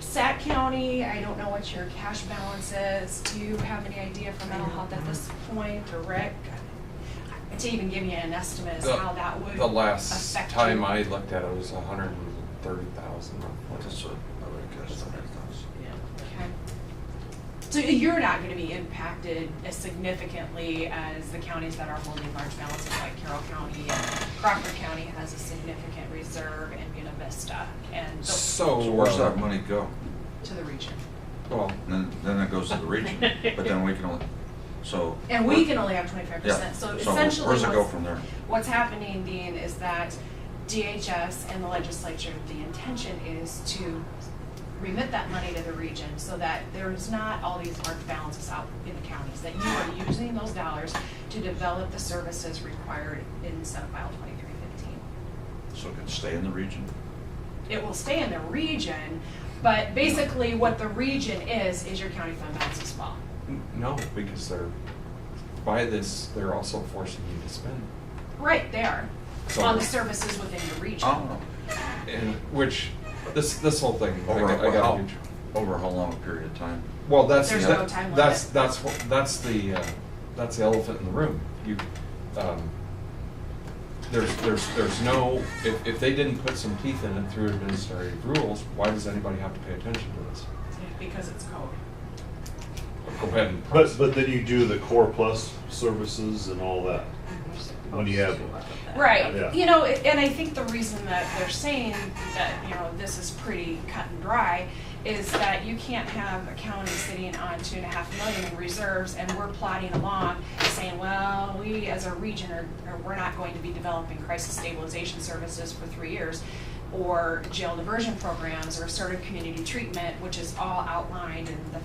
S10: Sac County, I don't know what your cash balance is. Do you have any idea for mental health at this point, or Rick? To even give you an estimate as how that would
S3: The last
S10: affect
S3: time
S10: you.
S3: I looked at it was 130,000 roughly.
S2: That's what I would guess.
S10: Yeah. Okay. So you're not going to be impacted as significantly as the counties that are holding large balances, like Carroll County and Crawford County has a significant reserve, and Buena Vista, and
S2: So where's that money go?
S10: to the region.
S3: Well,
S2: Then it goes to the region, but then we can only, so.
S10: And we can only have 25%.
S2: Yeah.
S10: So essentially,
S2: Where's it go from there?
S10: what's happening, Dean, is that DHS and the legislature, the intention is to remit that money to the region so that there's not all these large balances out in the counties, that you are using those dollars to develop the services required in Senate File 2315.
S2: So it can stay in the region?
S10: It will stay in the region, but basically what the region is your county fund balance as well.
S3: no, because by this, they're also forcing you to spend.
S10: Right, they are,
S3: So-
S10: on the services within your region.
S2: Oh.
S3: And which, this whole thing, I
S2: Over
S3: got
S2: how,
S3: a huge.
S2: over how long a period of time?
S3: Well, that's
S10: There's no time
S3: that's
S10: limit.
S3: that's the elephant in the room. There's no, if they didn't put some teeth in it through administrative rules, why does anybody have to pay attention to this?
S10: Because it's code.
S3: Go ahead and.
S1: But then you do the core plus services and all that, when you have them.
S10: Right,
S1: Yeah.
S10: you know, and I think the reason that they're saying that, you know, this is pretty cut and dry is that you can't have a county sitting on $2.5 million in reserves, and we're plodding along saying, well, we as a region we're not going to be developing crisis stabilization services for 3 years, or jail diversion programs, or assertive community treatment, which is all outlined in the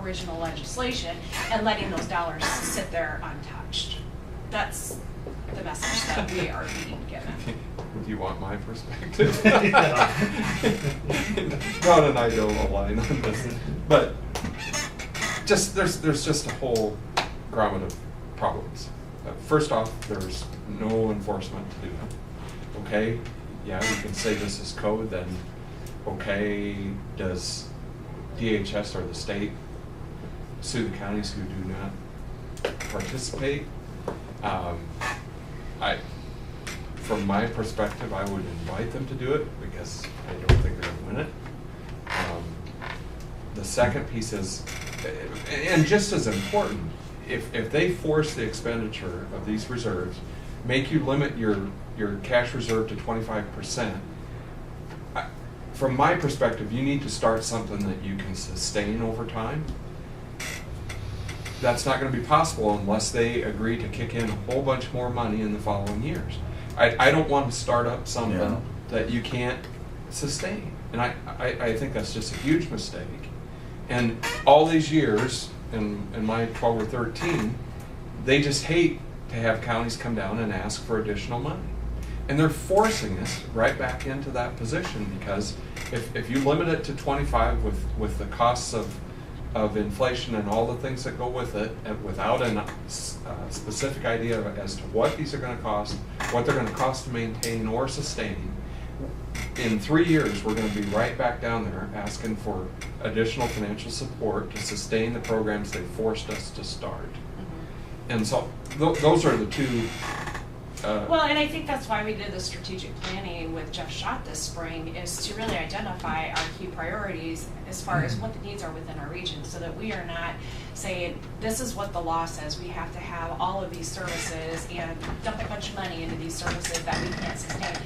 S10: original legislation, and letting those dollars sit there untouched. That's the message that we are being given.
S3: Do you want my perspective? Ron and I don't align on this, but there's just a whole grommet of problems. First off, there's no enforcement to do it. Okay, yeah, we can say this is code, then, okay, does DHS or the state sue the counties who do not participate? From my perspective, I would invite them to do it because I don't think they're gonna win it. The second piece is, and just as important, if they force the expenditure of these reserves, make you limit your cash reserve to 25%, from my perspective, you need to start something that you can sustain over time. That's not going to be possible unless they agree to kick in a whole bunch more money in the following years. I don't want to start up something
S2: Yeah.
S3: that you can't sustain. And I think that's just a huge mistake. And all these years, in my 12 or 13, they just hate to have counties come down and ask for additional money. And they're forcing us right back into that position because if you limit it to 25 with the costs of inflation and all the things that go with it, and without a specific idea as to what these are going to cost, what they're going to cost to maintain or sustain, in 3 years, we're going to be right back down there asking for additional financial support to sustain the programs they forced us to start. And so those are the two.
S10: Well, and I think that's why we did the strategic planning with Jeff Schott this spring, is to really identify our key priorities as far as what the needs are within our region, so that we are not saying, this is what the law says, we have to have all of these services and dump a bunch of money into these services that we can't sustain.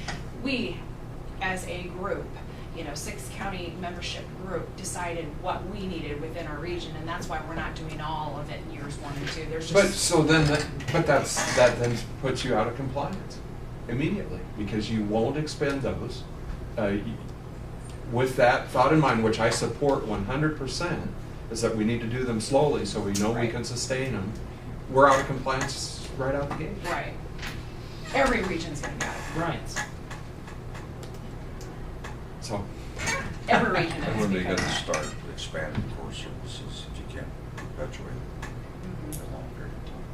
S10: We, as a group, 6 county membership group, decided what we needed within our region, and that's why we're not doing all of it in years 1 and 2. There's just
S3: That then puts you out of compliance immediately because you won't expend those. With that thought in mind, which I support 100%, is that we need to do them slowly so we know we
S10: Right.
S3: can sustain them. We're out of compliance right out the gate.
S10: right. Every region's going to be out of compliance.
S3: So,
S10: Every region
S2: And
S10: is.
S2: when they get to
S10: because-
S2: start expanding core services, if you can't perpetuate it
S10: Mhm.
S2: for a long period of time.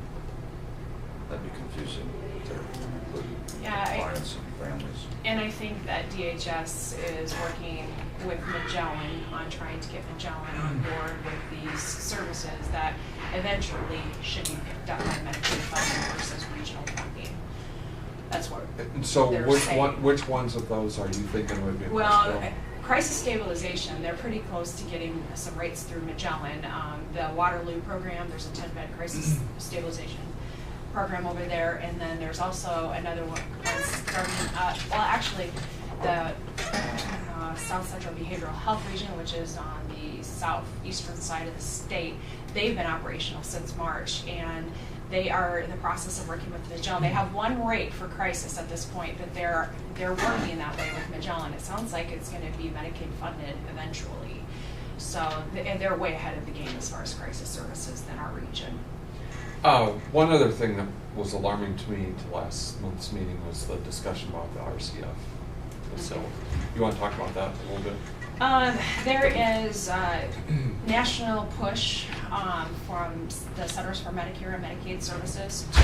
S2: That'd be confusing to include
S10: Yeah,
S2: clients and families.
S10: And I think that DHS is working with Magellan on trying to get Magellan on board with these services that eventually should be picked up by Medicaid funding versus regional funding. That's what
S3: so
S10: they're
S3: which
S10: saying.
S3: which ones of those are you thinking would be
S10: Well,
S3: possible?
S10: crisis stabilization, they're pretty close to getting some rates through Magellan. The Waterloo program, there's a 10-bed crisis stabilization program over there, and then there's also another one starting up, well, actually, the South Central Behavioral Health Region, which is on the southeastern side of the state, they've been operational since March, and they are in the process of working with Magellan. They have one rate for crisis at this point, but they're working that way with Magellan. It sounds like it's going to be Medicaid funded eventually. So, and they're way ahead of the game as far as crisis services than our region.
S3: One other thing that was alarming to me to last month's meeting was the discussion about the RCF facility. You want to talk about that a little bit?
S10: There is a national push from the Centers for Medicare and Medicaid Services to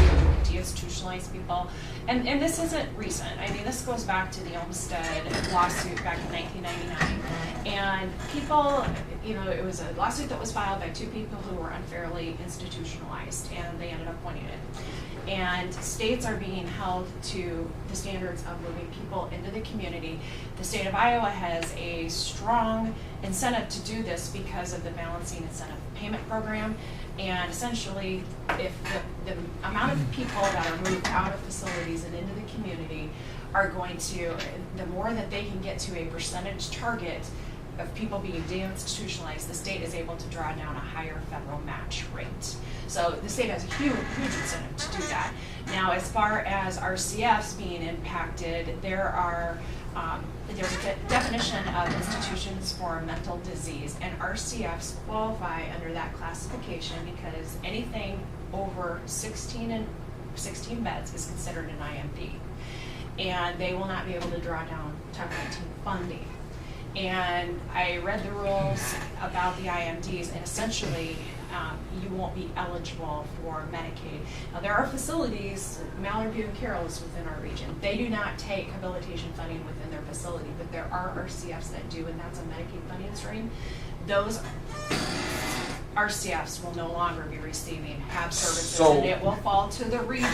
S10: deinstitutionalize people. And this isn't recent. I mean, this goes back to the Olmstead lawsuit back in 1999. And people, it was a lawsuit that was filed by 2 people who were unfairly institutionalized, and they ended up winning it. And states are being held to the standards of moving people into the community. The state of Iowa has a strong incentive to do this because of the balancing incentive payment program. And essentially, if the amount of people that are moved out of facilities and into the community are going to, the more that they can get to a percentage target of people being deinstitutionalized, the state is able to draw down a higher federal match rate. So the state has a huge incentive to do that. Now, as far as RCFs being impacted, there's a definition of institutions for mental disease, and RCFs qualify under that classification because anything over 16 beds is considered an IMD, and they will not be able to draw down Title 19 funding. And I read the rules about the IMDs, and essentially you won't be eligible for Medicaid. Now, there are facilities, Mallard View and Carroll is within our region. They do not take habilitation funding within their facility, but there are RCFs that do, and that's a Medicaid funding stream. Those RCFs will no longer be receiving HAB services,
S3: So-
S10: and it will fall to the region.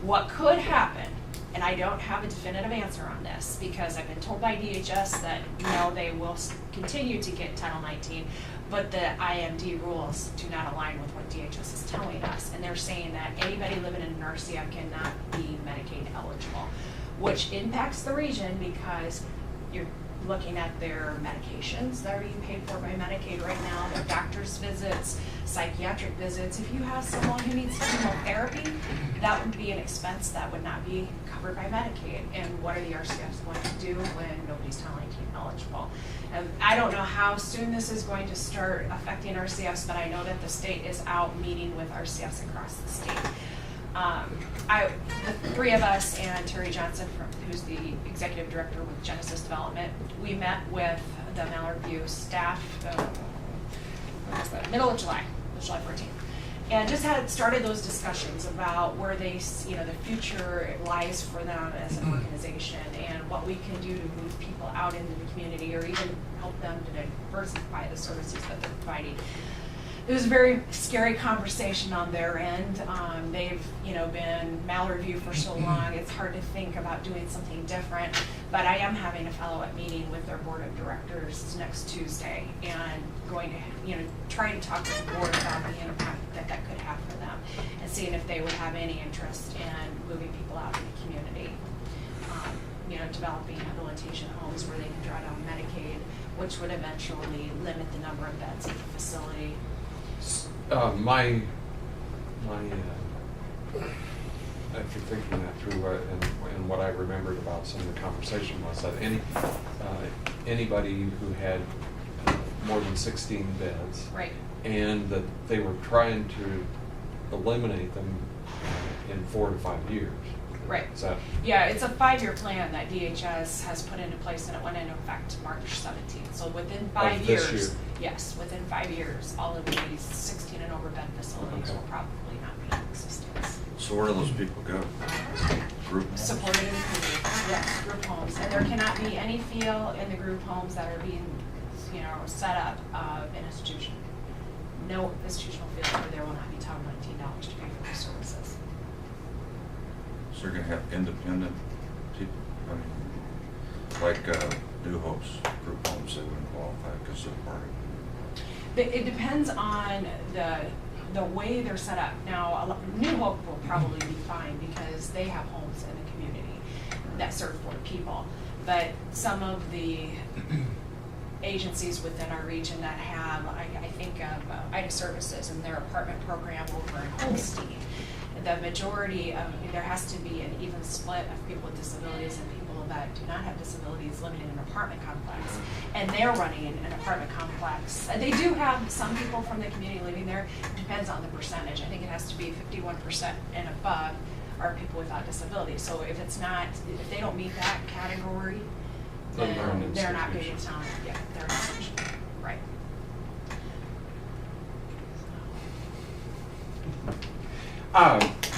S10: What could happen, and I don't have a definitive answer on this, because I've been told by DHS that no, they will continue to get Title 19, but the IMD rules do not align with what DHS is telling us, and they're saying that anybody living in an RCF cannot be Medicaid eligible, which impacts the region because you're looking at their medications that are being paid for by Medicaid right now, their doctor's visits, psychiatric visits. If you have someone who needs chemotherapy, that would be an expense that would not be covered by Medicaid. And what are the RCFs going to do when nobody's Title 19 eligible? And I don't know how soon this is going to start affecting RCFs, but I know that the state is out meeting with RCFs across the state. The three of us and Terry Johnson, who's the executive director with Genesis Development, we met with the Mallard View staff, when was that? Middle of July 14th. And just started those discussions about where they, the future lies for them as an organization and what we can do to move people out into the community or even help them to diversify the services that they're providing. It was a very scary conversation on their end. They've, been Mallard View for so long, it's hard to think about doing something different. But I am having a follow-up meeting with their board of directors next Tuesday and going to, try to talk with the board about the impact that could have for them and seeing if they would have any interest in moving people out in the community. Developing rehabilitation homes where they can draw down Medicaid, which would eventually limit the number of beds in the facility.
S3: After thinking that through, and what I remembered about some of the conversation was that anybody who had more than 16 beds,
S10: Right.
S3: and that they were trying to eliminate them in 4 to 5 years.
S10: Right.
S3: Is that?
S10: Yeah, it's a 5-year plan that DHS has put into place, and it went into effect March 17th. So within 5
S3: Of this
S10: years,
S3: year?
S10: yes, within 5 years, all of these 16 and over bed facilities
S3: Okay.
S10: will probably not be in existence.
S2: So where do those people go? Group homes?
S10: Supported in community, yes, group homes, and there cannot be any feel in the group homes that are being, set up in institution. No institutional feel, where there will not be Title 19 dollars to pay for these services.
S2: So you're gonna have independent people, like New Hope's group homes, they wouldn't qualify because they're part of it.
S10: It depends on the way they're set up. Now, New Hope will probably be fine because they have homes in the community that serve 4 people. But some of the agencies within our region that have, I think of IDA Services and their apartment program over in Holstein, the majority of, there has to be an even split of people with disabilities and people that do not have disabilities living in an apartment complex. And they're running an apartment complex. They do have some people from the community living there. It depends on the percentage. I think it has to be 51% and above are people without disabilities. So if they don't meet that category,
S3: Then they're an
S10: then they're not being
S3: institution.
S10: counted. Yeah, they're an institution, right.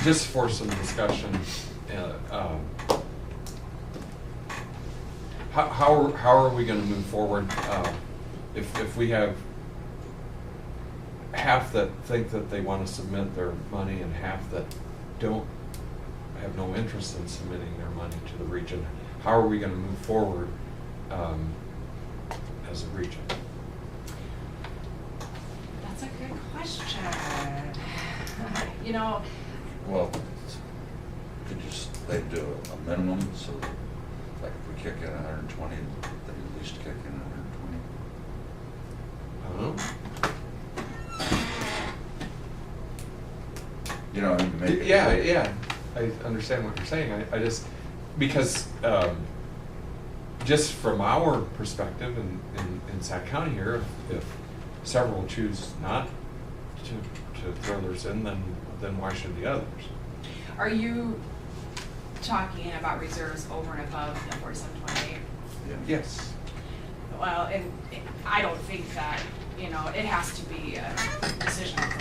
S3: Just for some discussion, how are we going to move forward if we have half that think that they want to submit their money and half that have no interest in submitting their money to the region? How are we going to move forward as a region?
S10: That's a good question.
S2: Well, they do a minimum, so like if we kick in 120, they at least kick in 120. Make it.
S3: Yeah, I understand what you're saying. I just, because just from our perspective in Sac County here, if several choose not to throw theirs in, then why should the others?
S10: Are you talking about reserves over and above the 4728?
S2: Yeah.
S3: Yes.
S10: Well, and I don't think that, it has to be a decision of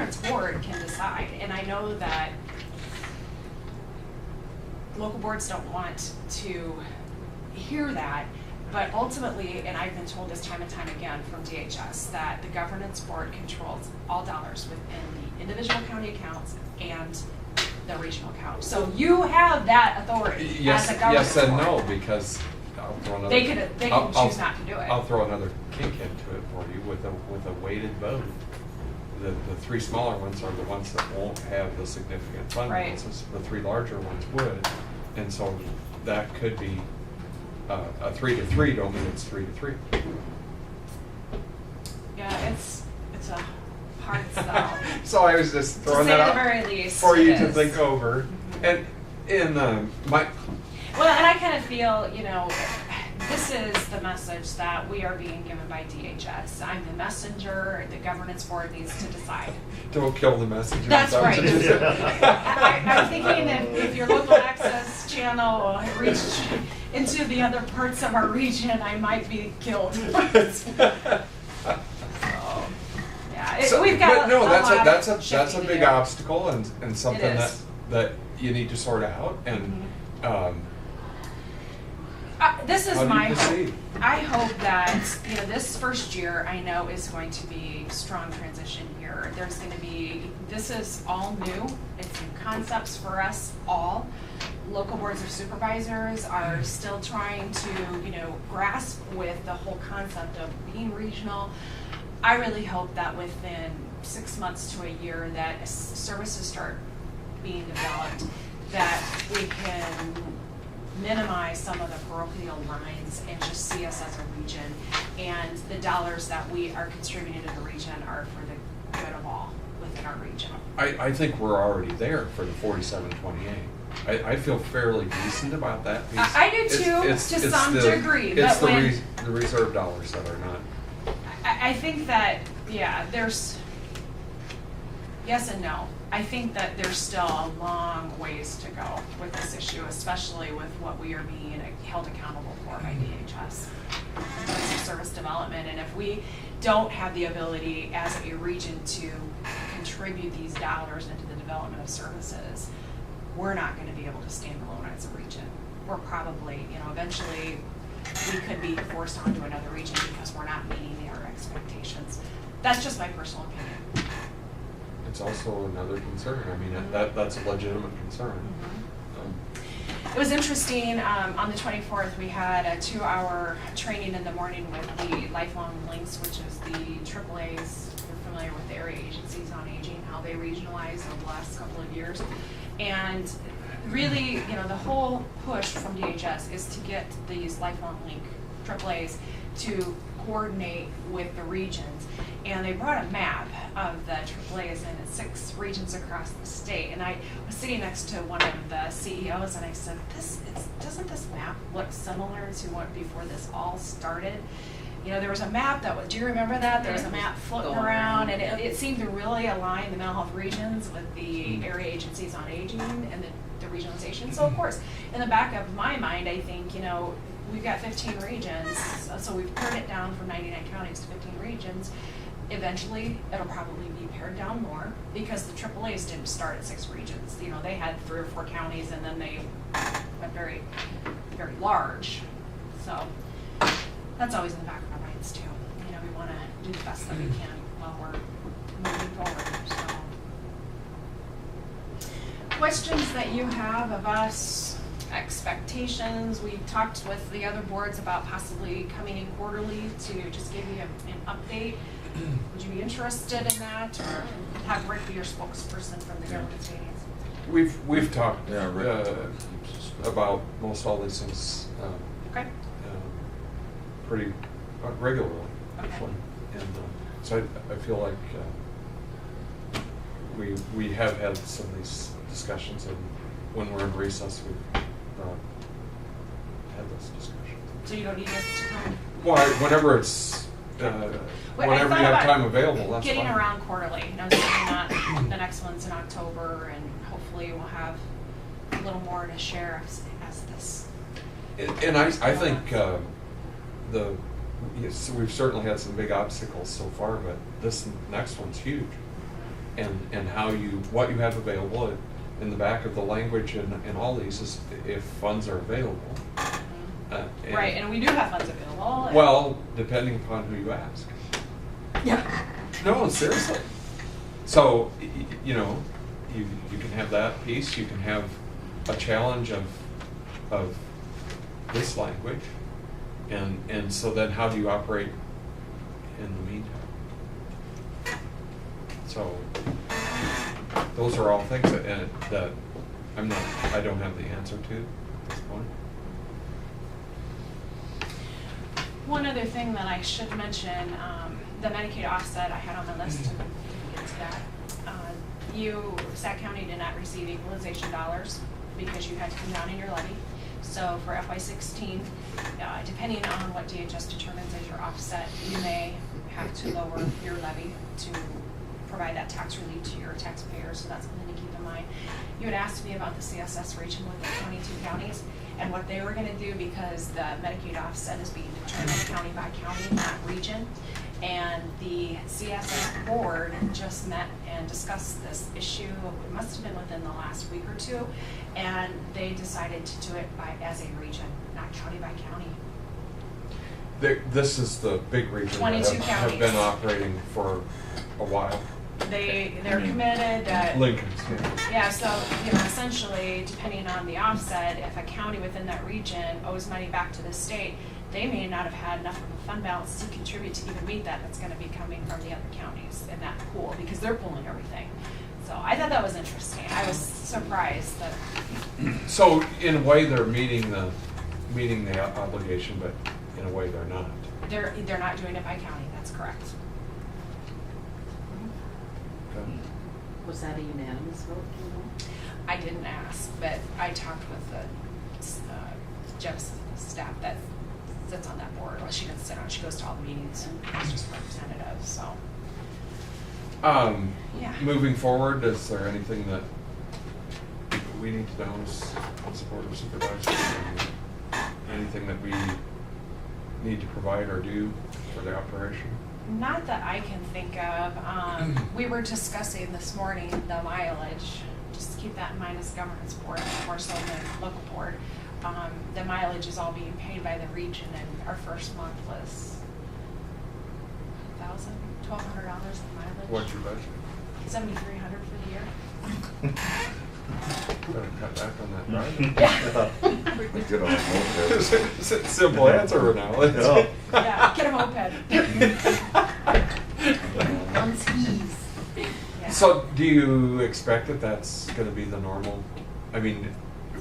S10: governance board can decide. And I know that local boards don't want to hear that, but ultimately, and I've been told this time and time again from DHS, that the governance board controls all dollars within the individual county accounts and the regional account. So you have that authority
S3: Yes,
S10: as a governance
S3: yes and
S10: board.
S3: no, because I'll throw another.
S10: They can
S3: I'll-
S10: choose not to do it.
S3: I'll throw another kink into it for you with a weighted vote. The three smaller ones are the ones that won't have the significant fund
S10: Right.
S3: balances. The three larger ones would, and so that could be a 3-3. Don't mean it's 3-3.
S10: Yeah, it's a hard sell.
S3: So I was just
S10: To
S3: throwing
S10: say
S3: that
S10: the
S3: out
S10: very least,
S3: for you
S10: it
S3: to
S10: is.
S3: think over. And in my
S10: Well, and I kind of feel, this is the message that we are being given by DHS. I'm the messenger, the governance board needs to decide.
S3: don't kill the messenger.
S10: That's
S3: is that what
S10: right.
S3: you said?
S10: I'm thinking if your local access channel reached into the other parts of our region, I might be killed.
S3: So,
S10: we've got
S3: but no,
S10: a
S3: that's
S10: lot
S3: a that's
S10: of
S3: a
S10: shifting to
S3: big
S10: do.
S3: obstacle and something
S10: It
S3: that
S10: is.
S3: that you need to sort out. And
S10: This is
S3: how do you
S10: my hope.
S3: proceed?
S10: I hope that, this first year I know is going to be a strong transition year. There's going to be, this is all new. It's new concepts for us all. Local boards of supervisors are still trying to, grasp with the whole concept of being regional. I really hope that within 6 months to a year that services start being developed, that we can minimize some of the parochial lines and just see us as a region. And the dollars that we are contributing to the region are for the good of all within our region.
S3: I think we're already there for the 4728. I feel fairly decent about that piece.
S10: I do too, to some degree,
S3: It's
S10: but when-
S3: the reserve dollars that are not.
S10: I think that, there's yes and no. I think that there's still a long ways to go with this issue, especially with what we are being held accountable for by DHS. It's service development, and if we don't have the ability as a region to contribute these dollars into the development of services, we're not going to be able to stand alone as a region. We're probably, eventually we could be forced onto another region because we're not meeting our expectations. That's just my personal opinion.
S3: It's also another concern. I mean, that's a legitimate concern.
S10: It was interesting, on the 24th, we had a 2-hour training in the morning with the Lifelong Links, which is the AAAs. You're familiar with the area agencies on aging, how they regionalized over the last couple of years. And really, the whole push from DHS is to get these Lifelong Link AAAs to coordinate with the regions. And they brought a map of the AAAs in 6 regions across the state. And I was sitting next to one of the CEOs and I said, doesn't this map look similar to what before this all started? There was a map do you remember that? There was a map floating around, and it seemed to really align the mental health regions with the area agencies on aging and the regionalization. So of course, in the back of my mind, I think, we've got 15 regions, so we've pared it down from 99 counties to 15 regions. Eventually, it'll probably be pared down more because the AAAs didn't start at 6 regions. They had 3 or 4 counties, and then they went very, very large. So that's always in the back of our minds too. We want to do the best that we can while we're moving forward. So, questions that you have of us? Expectations. We talked with the other boards about possibly coming in quarterly to just give you an update. Would you be interested in that, or have Rick be your spokesperson from the governance meetings?
S3: We've talked
S2: Yeah, Rick.
S3: about most all these things
S10: Okay.
S3: pretty regularly,
S10: Okay.
S3: actually. And so I feel like we have had some of these discussions, and when we're in recess, we've had those discussions.
S10: So you don't need us to come?
S3: Well, whenever it's
S10: Wait, I
S3: whenever
S10: thought
S3: you have
S10: about
S3: time available, that's
S10: getting
S3: fine.
S10: around quarterly. Now, saying that the next one's in October, and hopefully we'll have a little more to share as this.
S3: And I think we've certainly had some big obstacles so far, but this next one's huge. and how you, what you have available. In the back of the language in all these is if funds are available.
S10: Right, and we do have funds available. and-
S3: Well, depending upon who you ask.
S10: Yeah.
S3: No, seriously. So, you know, you can have that piece, you can have a challenge of this language, and so then how do you operate in the meantime? So, those are all things that I don't have the answer to at this point.
S10: One other thing that I should mention, the Medicaid offset I had on the list to get to that. You, Sac County, did not receive equalization dollars because you had to come down in your levy. So for FY16, depending on what DHS determines as your offset, you may have to lower your levy to provide that tax relief to your taxpayers, so that's something to keep in mind. You had asked me about the CSS region with the 22 counties and what they were gonna do because the Medicaid offset is being determined county by county, not region. And the CSS board just met and discussed this issue, it must have been within the last week or two, and they decided to do it as a region, not county by county.
S3: This is the big region that
S10: 22
S3: have been
S10: counties.
S3: operating for a while.
S10: They're committed that.
S3: Lincoln's,
S10: Yeah, so, you know, essentially, depending on the offset, if a county within that region owes money back to the state, they may not have had enough of a fund balance to contribute to even meet that. That's gonna be coming from the other counties in that pool, because they're pulling everything. So I thought that was interesting. I was surprised that,
S3: So in a way, they're meeting the obligation, but in a way, they're not.
S10: they're not doing it by county, that's correct.
S3: Okay.
S11: Was that a unanimous vote, do you know?
S10: I didn't ask, but I talked with the, Jeff's staff that sits on that board. Well, she doesn't sit on it, she goes to all the meetings, she's just a representative, so. Yeah.
S3: Moving forward, is there anything that we need to know as Board of Supervisors? Anything that we need to provide or do for the operation?
S10: Not that I can think of. We were discussing this morning the mileage. Just keep that in mind as governance board, more so than local board. The mileage is all being paid by the region, and our first month was $1,200 in mileage.
S3: What's your budget?
S10: $7,300 for the year.
S3: Better cut back on that driving.
S10: Yeah.
S2: Get on the moped.
S3: Simple answer, Renell.
S1: Yeah.
S10: Yeah, get a moped.
S11: On skis.
S10: Yeah.
S3: So do you expect that that's gonna be the normal, I mean,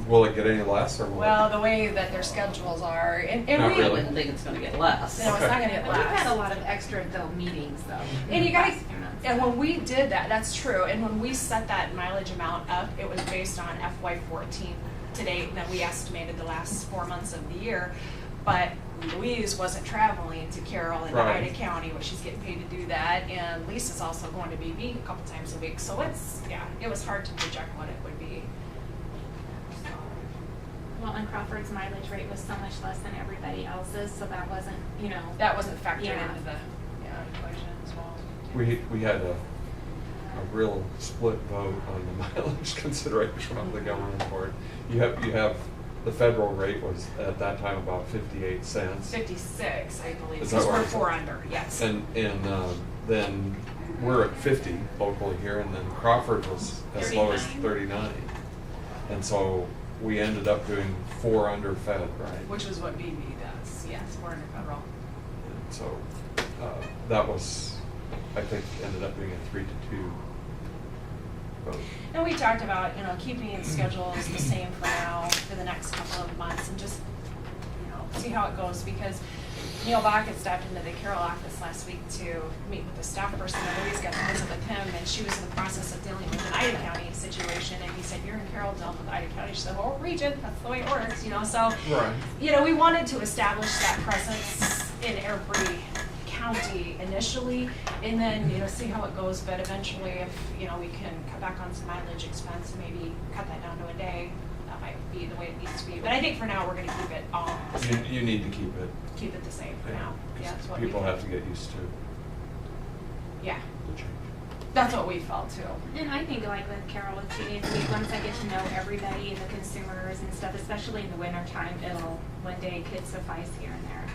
S3: will it get any less or will it?
S10: Well, the way that their schedules are, and
S3: Not
S10: we
S11: I
S3: really.
S11: wouldn't think it's gonna get less.
S10: No, it's not gonna get
S12: We've had a
S10: less.
S12: lot of extra though meetings though.
S10: And you gotta,
S12: Last few months.
S10: and when we did that, that's true, and when we set that mileage amount up, it was based on FY14 to date, that we estimated the last 4 months of the year. But Louise wasn't traveling to Carroll and
S3: Right.
S10: Ida County, which she's getting paid to do that, and Lisa's also going to BB a couple times a week, so it's, yeah, it was hard to project what it would be.
S12: Well, and Crawford's mileage rate was so much less than everybody else's, so that wasn't, you know.
S10: That wasn't factored
S12: Yeah.
S10: into the, equation as well.
S3: We had a real split vote on the mileage consideration on the government board. You have, the federal rate was at that time about 58 cents.
S10: 56, I believe,
S3: Is that
S10: because
S3: what
S10: we're
S3: it's-
S10: 4 under, yes.
S3: And then we're at 50 locally here, and then Crawford was as low as 39. And so we ended up doing 4 under Fed, right?
S10: Which is what BB does, yes, we're under federal.
S3: And so that was, I think, ended up being a 3-2 vote.
S10: And we talked about, keeping schedules the same for now, for the next couple of months, and just, see how it goes, because Neil Bach had stopped into the Carroll office last week to meet with the staff person, and Louise got to visit with him, and she was in the process of dealing with an Ida County situation, and he said, "You're in Carroll, dealt with Ida County." She said, "Well, region, that's the way it works, so.
S3: Right.
S10: We wanted to establish that presence in every county initially, and then, see how it goes, but eventually if, we can cut back on some mileage expense, maybe cut that down to a day, that might be the way it needs to be. But I think for now, we're gonna keep it all the same.
S3: You need to keep it.
S10: The same for
S3: Yeah,
S10: now. Yeah,
S3: 'cause
S10: that's what
S3: people
S10: we-
S3: have to get used to
S10: Yeah.
S3: the change.
S10: That's what we felt too.
S12: And I think like with Carol with teenage week, once I get to know everybody and the consumers and stuff, especially in the winter time, it'll one day could suffice here and there.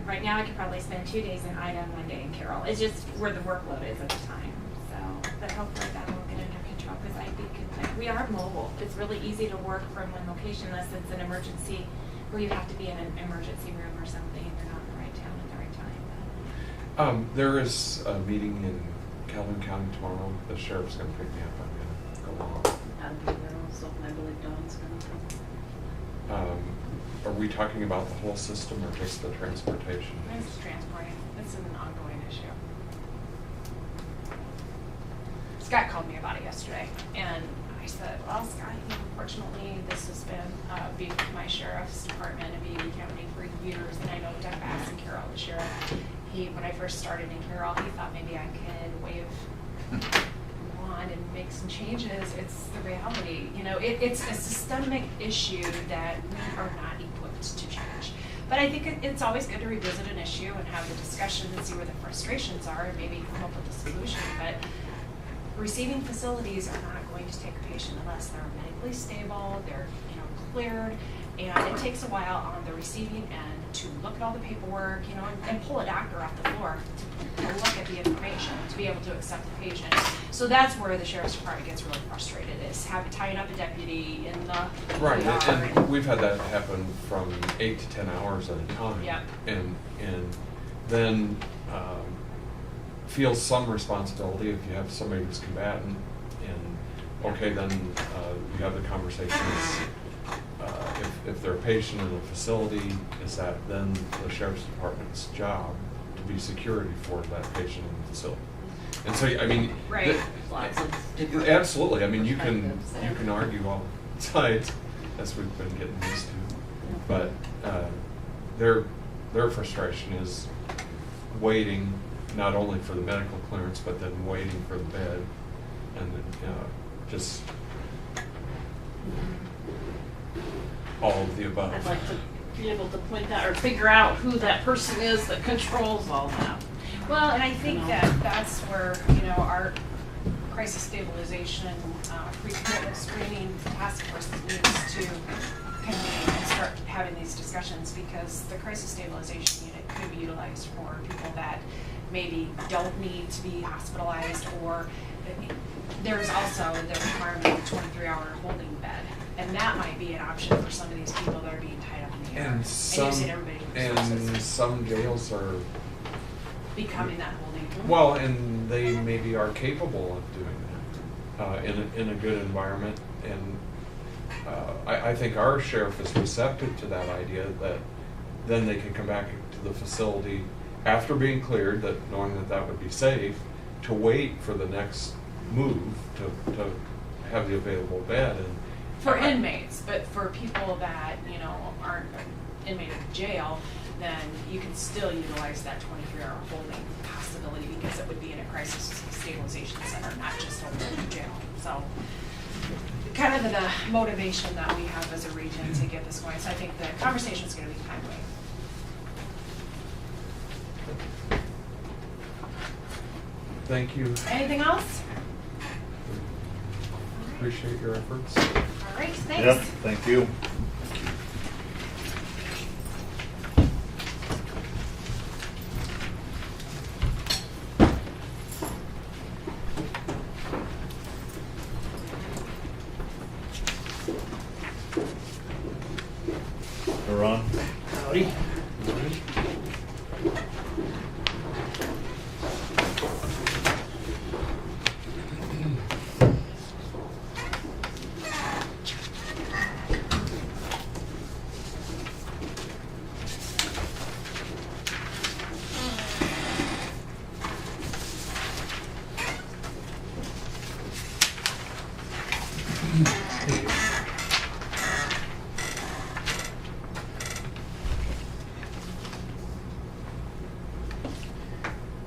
S12: Right now I could probably spend 2 days in Ida and 1 day in Carroll. It's just where the workload is at the time. So, but hopefully that will get under control because I think we are mobile. It's really easy to work from one location unless it's an emergency where you have to be in an emergency room or something and you're not in the right town at the right time.
S3: There is a meeting in Calhoun County tomorrow. The sheriff's gonna pick me up. I'm gonna go along.
S11: I'll be there also, and I believe Dawn's gonna come.
S3: Are we talking about the whole system or just the transportation?
S10: It's transporting. It's an ongoing issue. Scott called me about it yesterday, and I said, well, Scott, unfortunately, this has been beef with my sheriff's department in Beatty County for years, and I know Doug Bass and Carroll, the sheriff, when I first started in Carroll, he thought maybe I could wave wand and make some changes. It's the reality. It's a systemic issue that we are not equipped to change. But I think it's always good to revisit an issue and have the discussion and see where the frustrations are and maybe come up with a solution. But receiving facilities are not going to take a patient unless they're medically stable, they're cleared, and it takes a while on the receiving end to look at all the paperwork, and pull a doctor off the floor to look at the information to be able to accept the patient. So that's where the sheriff's department gets really frustrated, is tying up a deputy in the
S3: Right,
S10: ER
S3: and we've had that happen from 8 to 10 hours at a time.
S10: Yep.
S3: And then feels some responsibility if you have somebody who's combatant, and okay, then you have the conversations. If they're a patient in a facility, is that then the sheriff's department's job to be security for that patient in the facility? And so, I mean,
S10: Right.
S11: Lots of different
S3: absolutely. I mean, you can
S11: perspectives there.
S3: argue all sides, as we've been getting used to, but their frustration is waiting not only for the medical clearance, but then waiting for the bed, and just all of the above.
S11: I'd like to be able to point out or figure out who that person is that controls all that.
S10: Well, and I think that's where, our crisis stabilization, pre-commitment screening task force needs to convene and start having these discussions, because the crisis stabilization unit could be utilized for people that maybe don't need to be hospitalized, or there's also the requirement of a 23-hour holding bed. And that might be an option for some of these people that are being tied up in the ER.
S3: And
S10: you've seen everybody with resources
S3: some jails are,
S10: becoming that holding.
S3: well, and they maybe are capable of doing that in a good environment. And I think our sheriff is receptive to that idea, that then they can come back to the facility after being cleared, that knowing that would be safe, to wait for the next move to have the available bed. And
S10: For inmates, but for people that, aren't inmate of jail, then you can still utilize that 23-hour holding possibility, because it would be in a crisis stabilization center, not just a holding jail. So kind of the motivation that we have as a region to get this going. So I think the conversation is going to be timely.
S3: thank you.
S10: Anything else?
S3: Appreciate your efforts.
S10: All right, thanks.
S1: Yep, thank you. Ron?
S5: Howdy.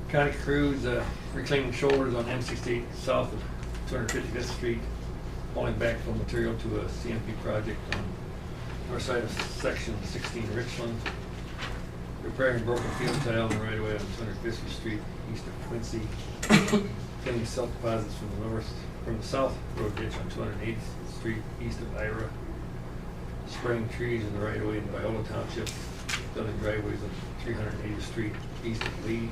S13: County crews reclaiming shoulders on M68 south of 255th Street, hauling backfill material to a CMP project on north side of section 16 Richland, repairing broken field tile on the right of way on 250th Street east of Quincy, reclaiming silt deposits from the south road ditch on 208th Street east of Ira. Spraying trees in the right of way in Viola Township. Building driveways on 380th Street east of Lee.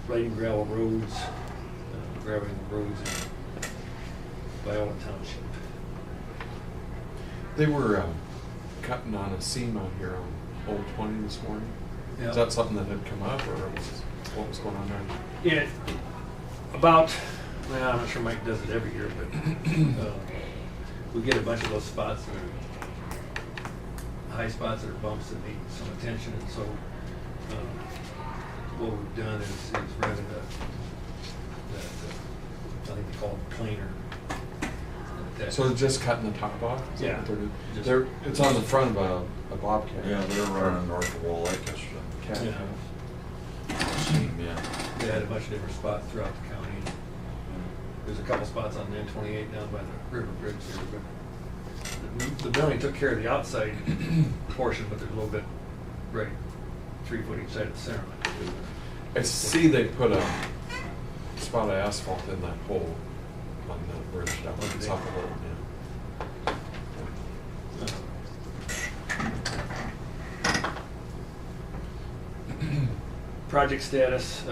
S13: Lighting gravel roads, graveling roads in Viola Township.
S3: They were cutting on a seam out here on Old 20 this morning.
S13: Yeah.
S3: Is that something that had come up, or what was going on there?
S13: Yeah, well, I'm not sure Mike does it every year, but we get a bunch of those spots that are high spots that are bumps that need some attention, and so what we've done is rented I think they call it planer.
S3: So they're just cutting the top off? Is that
S13: Yeah.
S3: what they're doing?
S13: Just-
S3: It's on the front of a bobcat.
S2: Yeah, they're running north of Wall Lake yesterday.
S3: Cat.
S13: Yeah.
S2: Yeah.
S13: They had a bunch of different spots throughout the county. There's a couple spots on N28 down by the river bridge there, but the building took care of the outside portion, but there's a little bit right 3 foot each side of the center line.
S3: I see they put a spot of asphalt in that hole on the bridge down
S13: Oh,
S3: there.
S13: did
S3: It's
S13: they?
S3: up a little, yeah.
S13: Project status,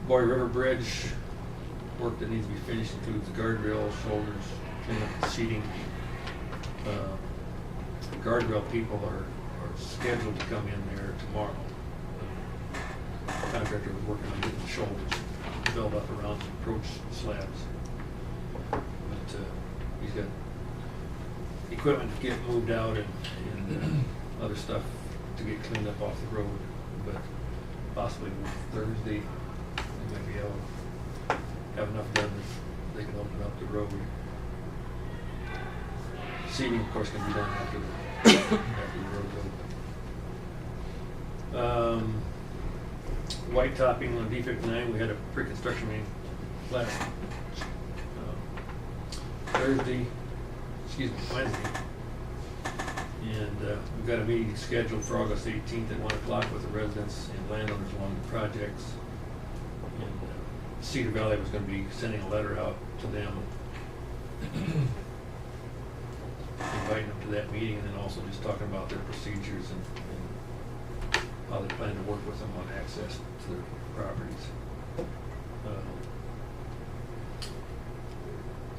S13: Boy River Bridge, work that needs to be finished includes the guardrail, shoulders, clean up the seating. The guardrail people are scheduled to come in there tomorrow. Contractor was working on getting the shoulders built up around the approach slabs. But he's got equipment to get moved out and other stuff to get cleaned up off the road. But possibly Thursday, they might be able to have enough done that they can open up the road. Seating, of course, can be done after the road's open. White topping on D59, we had a pre-construction meeting last Wednesday. And we've got a meeting scheduled for August 18th at 1 o'clock with the residents and landowners along the projects. And Cedar Valley was going to be sending a letter out to them, inviting them to that meeting, and then also just talking about their procedures and how they plan to work with them on access to their properties.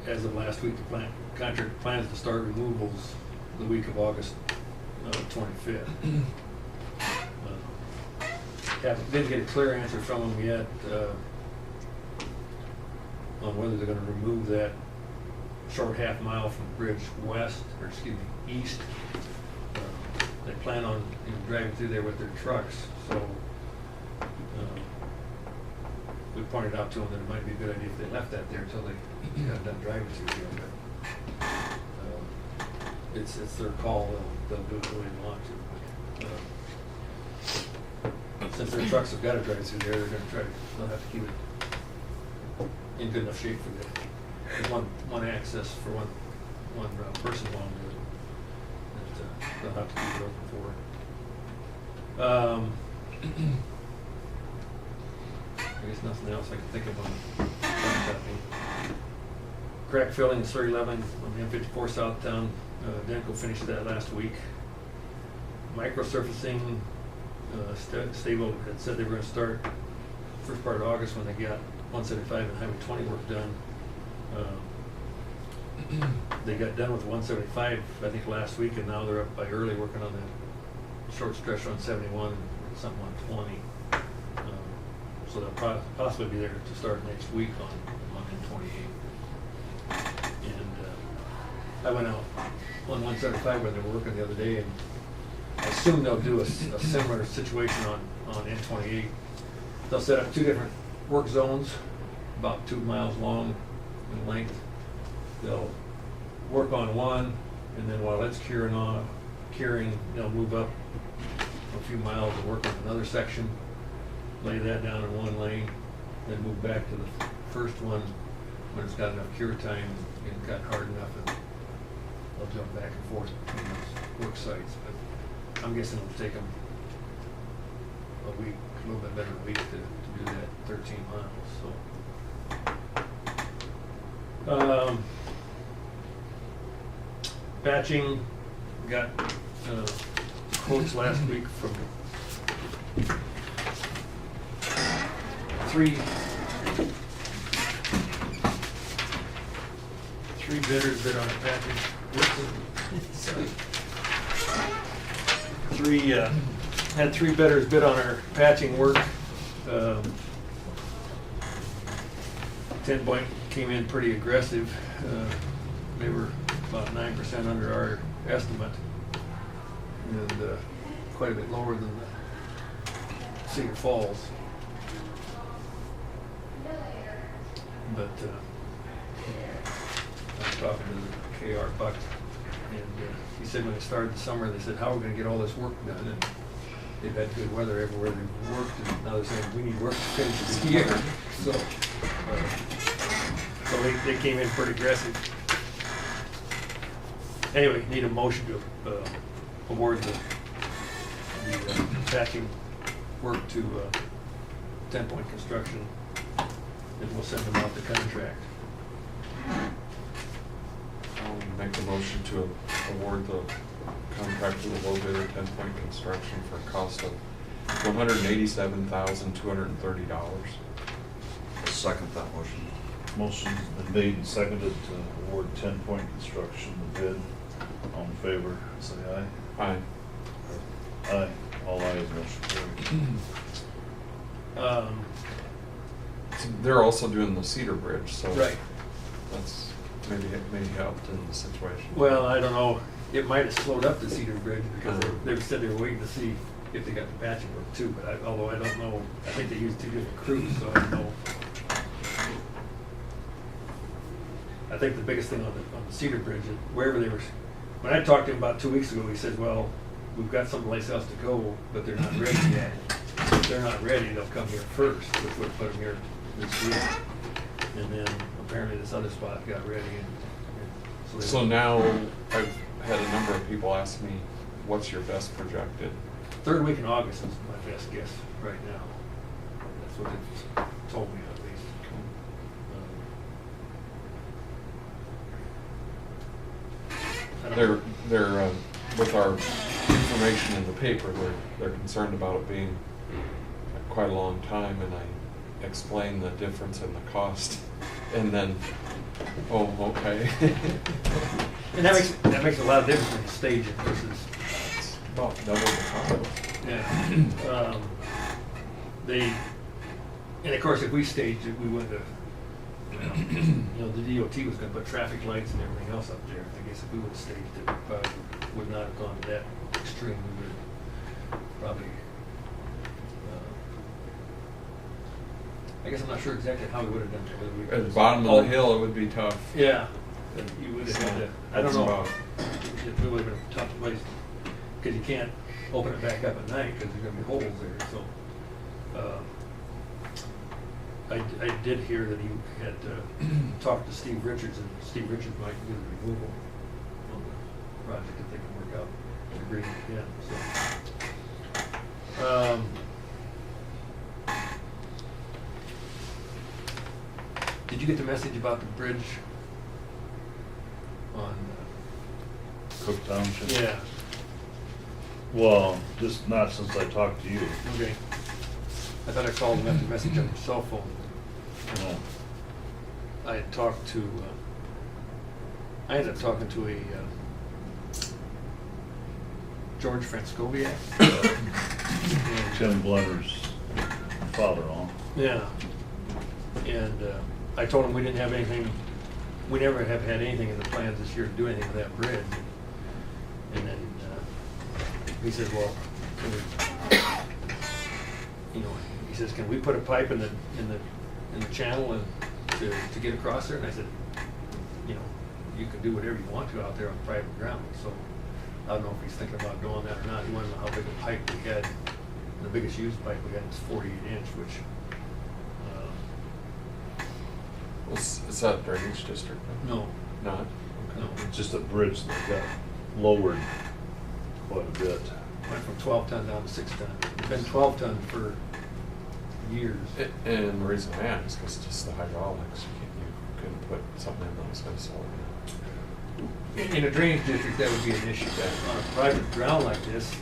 S13: As of last week, the contractor plans to start removals the week of August 25th. Didn't get a clear answer from them yet on whether they're going to remove that short half mile from the bridge east. They plan on driving through there with their trucks, so we pointed out to them that it might be a good idea if they left that there until they got done driving through there. But it's their call; they'll do it the way they want to. Since their trucks have got to drive through there, they're going to they'll have to keep it in good enough shape for there's one access for one person along there. They'll have to keep it open for. I guess nothing else I can think of on crack filling 311 on the M54 Southtown. Denko finished that last week. Microsurfacing, Stable had said they were going to start first part of August when they got 175 and Highway 20 work done. They got done with 175, I think, last week, and now they're up by early working on the short stretch on 71 and something on 20. So they'll possibly be there to start next week on N28. And I went out on 175 where they were working the other day, and I assume they'll do a similar situation on N28. They'll set up two different work zones, about 2 miles long in length. They'll work on one, and then while it's curing, they'll move up a few miles and work on another section, lay that down in one lane, then move back to the first one when it's got enough cure time and got hard enough, and they'll jump back and forth between those work sites. But I'm guessing it'll take them a week, a little bit better than a week to do that 13 miles. So Patching, got quotes last week from three bidders bid on a patching. Had three bidders bid on our patching work. 10 Point came in pretty aggressive. They were about 9% under our estimate, and quite a bit lower than the Cedar Falls. But I was talking to K.R. Buck, and he said when it started the summer, they said, how are we going to get all this work done? And they've had good weather everywhere they've worked, and now they're saying, we need work to finish this year. So they came in pretty aggressive. Anyway, need a motion to award the patching work to 10 Point Construction, and we'll send them out the contract.
S3: I'll make a motion to award the contract to the low bidder, 10 Point Construction, for a cost of $187,230.
S2: Second that motion.
S1: Motion's been made and seconded to award 10 Point Construction the bid. All in favor, say aye.
S3: Aye.
S1: Aye. All ayes, motion carried.
S3: They're also doing the Cedar Bridge, so
S13: Right.
S3: that's maybe helped in the situation.
S13: Well, I don't know. It might have slowed up the Cedar Bridge because they said they were waiting to see if they got the patching work too. But although I don't know, I think they used 2 different crews, so I don't know. I think the biggest thing on the Cedar Bridge, is wherever they were, when I talked to him about 2 weeks ago, he said, well, we've got someplace else to go, but they're not ready yet. If they're not ready, they'll come here first, which would put them here this week. And then apparently this other spot got ready. And
S3: So now I've had a number of people ask me, what's your best projected?
S13: third week in August is my best guess right now. That's what they've told me at least.
S3: They're with our information in the paper, they're concerned about it being quite a long time, and I explain the difference in the cost, and then, oh, okay.
S13: And that makes a lot of difference when you stage it versus.
S3: It's about double the cost.
S13: Yeah. And of course, if we staged it, we wouldn't have, the DOT was gonna put traffic lights and everything else up there. I guess if we would have staged it, we probably would not have gone to that extreme. We would have probably, I guess I'm not sure exactly how we would have done it.
S3: At the bottom of the hill, it would be tough.
S13: Yeah, you would have had to, I don't
S3: That's
S13: know.
S3: about-
S13: It would have been a tough place, because you can't open it back up at night, because there's gonna be holes there, so. I did hear that he had talked to Steve Richards, and Steve Richards might do the removal on the project if they can work out an agreement again, so. Did you get the message about the bridge on?
S1: Cook Township?
S13: Yeah.
S1: Well, just not since I talked to you.
S13: Okay. I thought I called and left a message on your cell phone.
S1: No.
S13: I had talked to, I ended up talking to a George Franscoviak.
S1: Tim Blunder's father-in-law.
S13: Yeah. And I told him we didn't have anything, we never have had anything in the plans this year to do anything with that bridge. And then he said, well, can we, he says, can we put a pipe in the channel and to get across there? And I said, you can do whatever you want to out there on private ground. So I don't know if he's thinking about doing that or not. He wanted to know how big a pipe we had. The biggest used pipe we had was 48 inch, which.
S3: Is that drainage district?
S13: No.
S3: Not?
S13: No.
S1: It's just a bridge that got lowered quite a bit.
S13: Went from 12 ton down to 6 ton. It's been 12 ton for years.
S3: And the reason I ask is just the hydraulics. You couldn't put something in those, so.
S13: In a drainage district, that would be an issue. On a private ground like this,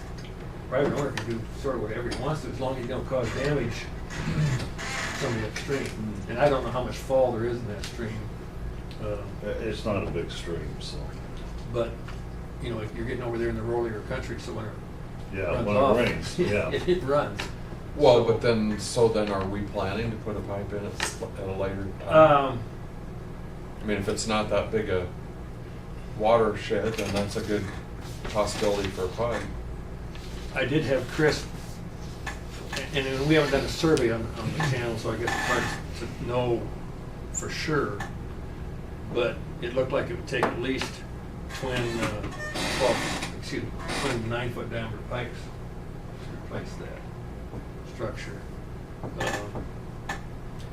S13: private owner can do sort of whatever he wants to, as long as you don't cause damage to somebody upstream. And I don't know how much fall there is in that stream.
S1: It's not a big stream, so.
S13: But, you know, if you're getting over there in the rollier country, so when it
S1: Yeah,
S13: runs
S1: when
S13: off,
S1: it rains, yeah.
S13: it runs.
S3: Well,
S13: So-
S3: but then, are we planning to put a pipe in at a later time? I mean, if it's not that big a watershed, then that's a good possibility for a pipe.
S13: I did have Chris, and we haven't done a survey on the channel, so I guess it's hard to know for sure. But it looked like it would take at least twin 9-foot diameter pipes to replace that structure.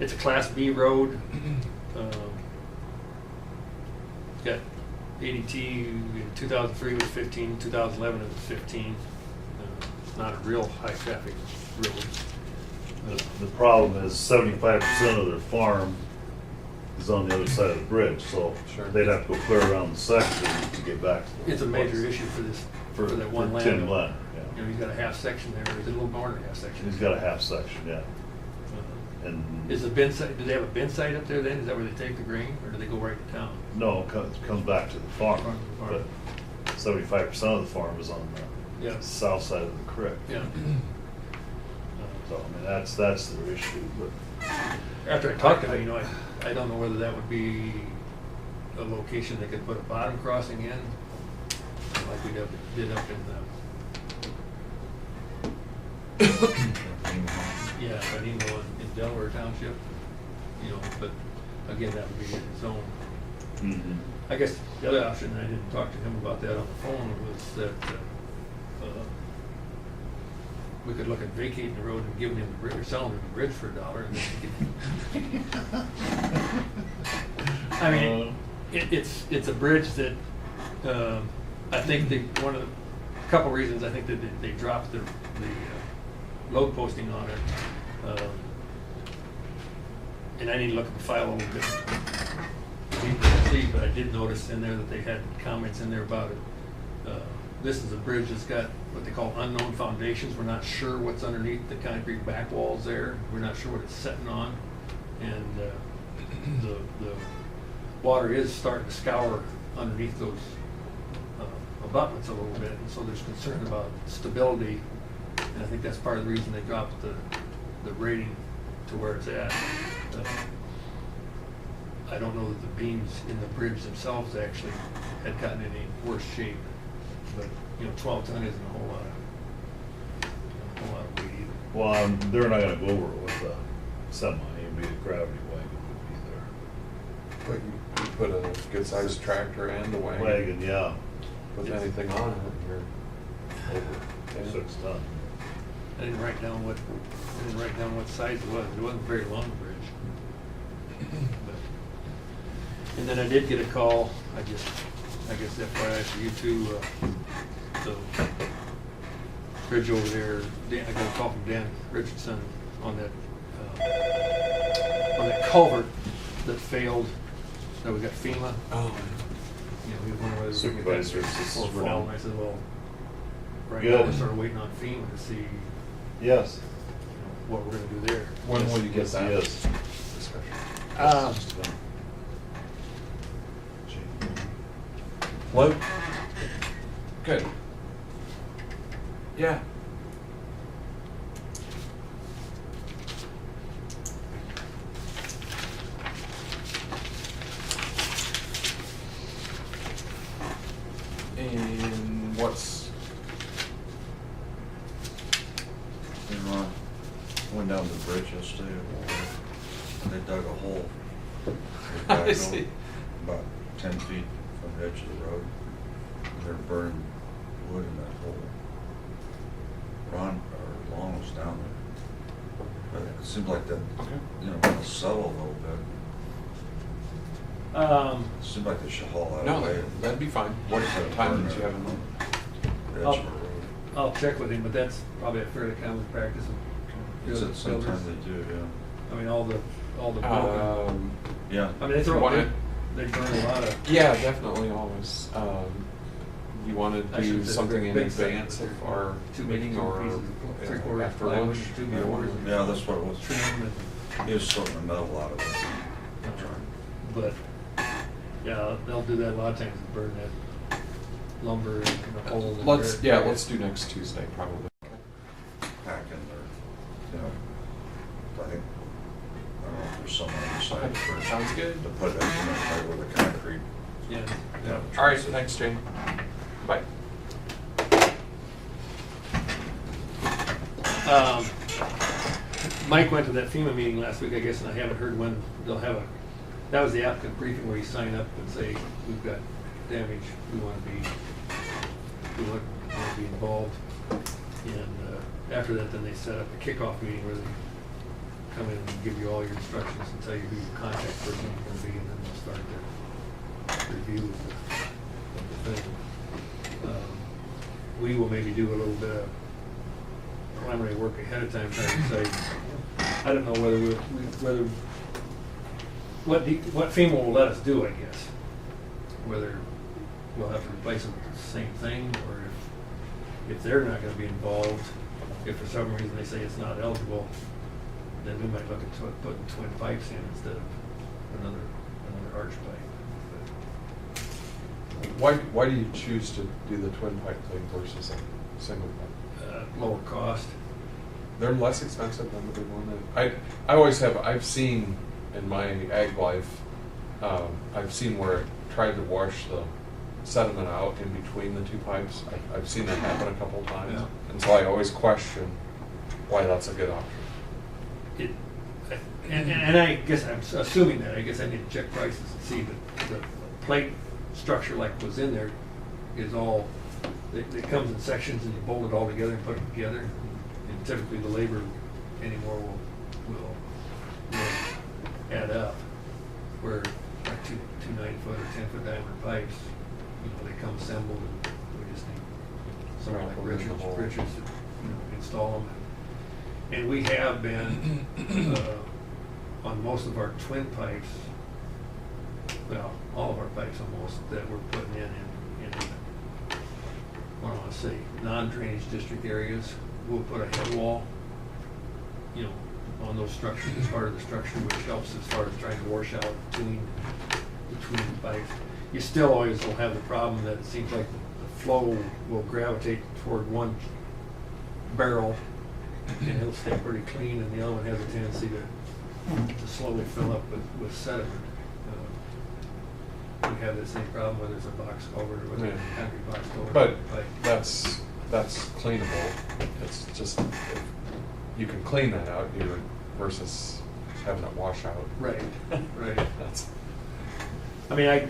S13: It's a Class B road. It's got ADT in 2003 was 15, 2011 it was 15. It's not a real high traffic road.
S1: The problem is 75% of their farm is on the other side of the bridge, so
S3: Sure.
S1: they'd have to go clear around the section to get back to the
S13: It's a major
S1: place.
S13: issue for this,
S1: For
S13: for that one
S1: for
S13: land.
S1: Tim Glenn,
S13: You
S1: yeah.
S13: know, he's got a half section there, or is it a little more than a half section?
S1: He's got a half section, yeah.
S13: Uh,
S1: And,
S13: Is the bin site, do they have a bin site up there then? Is that where they take the grain, or do they go right to town?
S1: no, it comes back to the farm,
S13: Farm.
S1: but 75% of the farm is on the
S13: Yeah.
S1: south side of the creek.
S13: Yeah.
S1: So, I mean, that's their issue, but.
S13: After I talked to him, you know, I don't know whether that would be a location they could put a bottom crossing in, like we did up in, yeah, Benino in Delaware Township, you know, but again, that would be its own.
S1: Mhm.
S13: I guess the other option, and I didn't talk to him about that on the phone, was that we could look at vacating the road and giving him the bridge, or selling him the bridge for $1, and then he could. I mean, it's a bridge that I think a couple reasons I think that they dropped the load posting on it, and I need to look at the file a little bit deeper to see, but I did notice in there that they had comments in there about it. This is a bridge that's got what they call unknown foundations. We're not sure what's underneath the concrete back walls there. We're not sure what it's sitting on, and the water is starting to scour underneath those abutments a little bit, and so there's concern about stability, and I think that's part of the reason they dropped the rating to where it's at. I don't know that the beams in the bridge themselves actually had gotten any worse shape, but you know, 12 ton isn't a whole lot of weight either.
S1: Well, they're not gonna go over it with a semi, it'd be a gravity wagon would be there.
S3: But you put a good sized tractor and a wagon.
S1: Wagon, yeah,
S3: With anything on it, you're over. Yeah.
S1: 6 ton.
S13: I didn't write down what size it was. It wasn't a very long bridge. But, and then I did get a call, I guess FYI for you too, the bridge over there, I got a call from Dan Richardson on that culvert that failed, that we got FEMA.
S3: Oh.
S13: You know, he was wondering whether
S1: Supervisors, this
S13: before
S1: is
S13: fall,
S1: Ron.
S13: and I said, well, right
S1: Good.
S13: now we're sort of waiting on FEMA to see
S1: Yes.
S13: what we're gonna do there.
S3: When will you get that?
S1: Yes.
S3: Discussion. Hello? Good. Yeah. And what's,
S2: And Ron, went down the bridge yesterday, and they dug a hole.
S3: I see.
S2: About 10 feet from the edge of the road. And they're burning wood in that hole. Ron, or Long was down there. But it seemed like that,
S3: Okay.
S2: you know, gonna settle a little bit. It seemed like they should haul that
S3: no,
S2: away.
S3: that'd be fine. What time did you have in mind?
S2: The edge of the road.
S13: I'll check with him, but that's probably a fairly common practice of
S2: Is
S13: the
S2: it sometime
S13: builders.
S2: they do, yeah.
S13: I mean, all the broken.
S2: Yeah.
S13: I mean, they throw,
S3: wanna-
S13: they burn a lot of.
S3: Yeah, definitely, always. You want to
S13: I should
S3: do
S13: say
S3: something
S13: big-
S3: in
S13: big
S3: advance
S13: sections,
S3: of our
S13: two
S3: meeting
S13: two
S3: or
S13: pieces of three-quarter
S3: after
S13: plywood,
S3: lunch?
S13: 2
S3: You know,
S13: by 4s.
S2: Yeah, that's what it was.
S13: Trim and.
S2: He was sorting the metal out of it.
S13: But, yeah, they'll do that a lot of times, burn that lumber in the hole. in
S3: Let's,
S13: there.
S3: yeah, let's do next Tuesday, probably.
S2: Pack in there, you know, I think, I don't know if there's someone decided for.
S3: Sounds good.
S2: To put it, right with the concrete.
S13: Yeah.
S2: Yeah.
S3: All right, thanks, Jane. Bye.
S13: Mike went to that FEMA meeting last week, I guess, and I haven't heard when they'll have that was the applicant briefing where you sign up and say, we've got damage, we want to be involved. And after that, then they set up a kickoff meeting where they come in and give you all your instructions and tell you who your contact person is going to be, and then they'll start their review of the thing. We will maybe do a little bit of preliminary work ahead of time, trying to say, I don't know whether what FEMA will let us do, I guess. Whether we'll have to replace it with the same thing, or if they're not gonna be involved, if for some reason they say it's not eligible, then we might look at putting twin pipes in instead of another arch pipe.
S3: Why do you choose to do the twin pipe thing versus a single pipe?
S13: Lower cost.
S3: They're less expensive than the big one. I always have. I've seen in my ag life. I've seen where it tried to wash the sediment out in between the two pipes. I've seen that happen a couple of times,
S13: Yeah.
S3: and so I always question why that's a good option.
S13: And I guess I'm assuming that. I guess I need to check prices and see that the plate structure like was in there is all. It comes in sections and you bolt it all together and put it together. And typically the labor anymore will add up. Where like two 9-foot or 10-foot diameter pipes, they come assembled and we just need someone like Richards to install them. And we have been on most of our twin pipes, well, all of our pipes almost, that we're putting in what do I want to say, non-drainage district areas. We'll put a head wall, on those structures as part of the structure, which helps as far as trying to wash out between the pipes. You still always will have the problem that it seems like the flow will gravitate toward one barrel and it'll stay pretty clean, and the other one has a tendency to slowly fill up with sediment. We have the same problem whether it's a box culvert or whether it's a concrete box culvert.
S3: But that's cleanable. It's just you can clean that out here versus having it wash out.
S13: Right.
S3: That's.
S13: I mean, I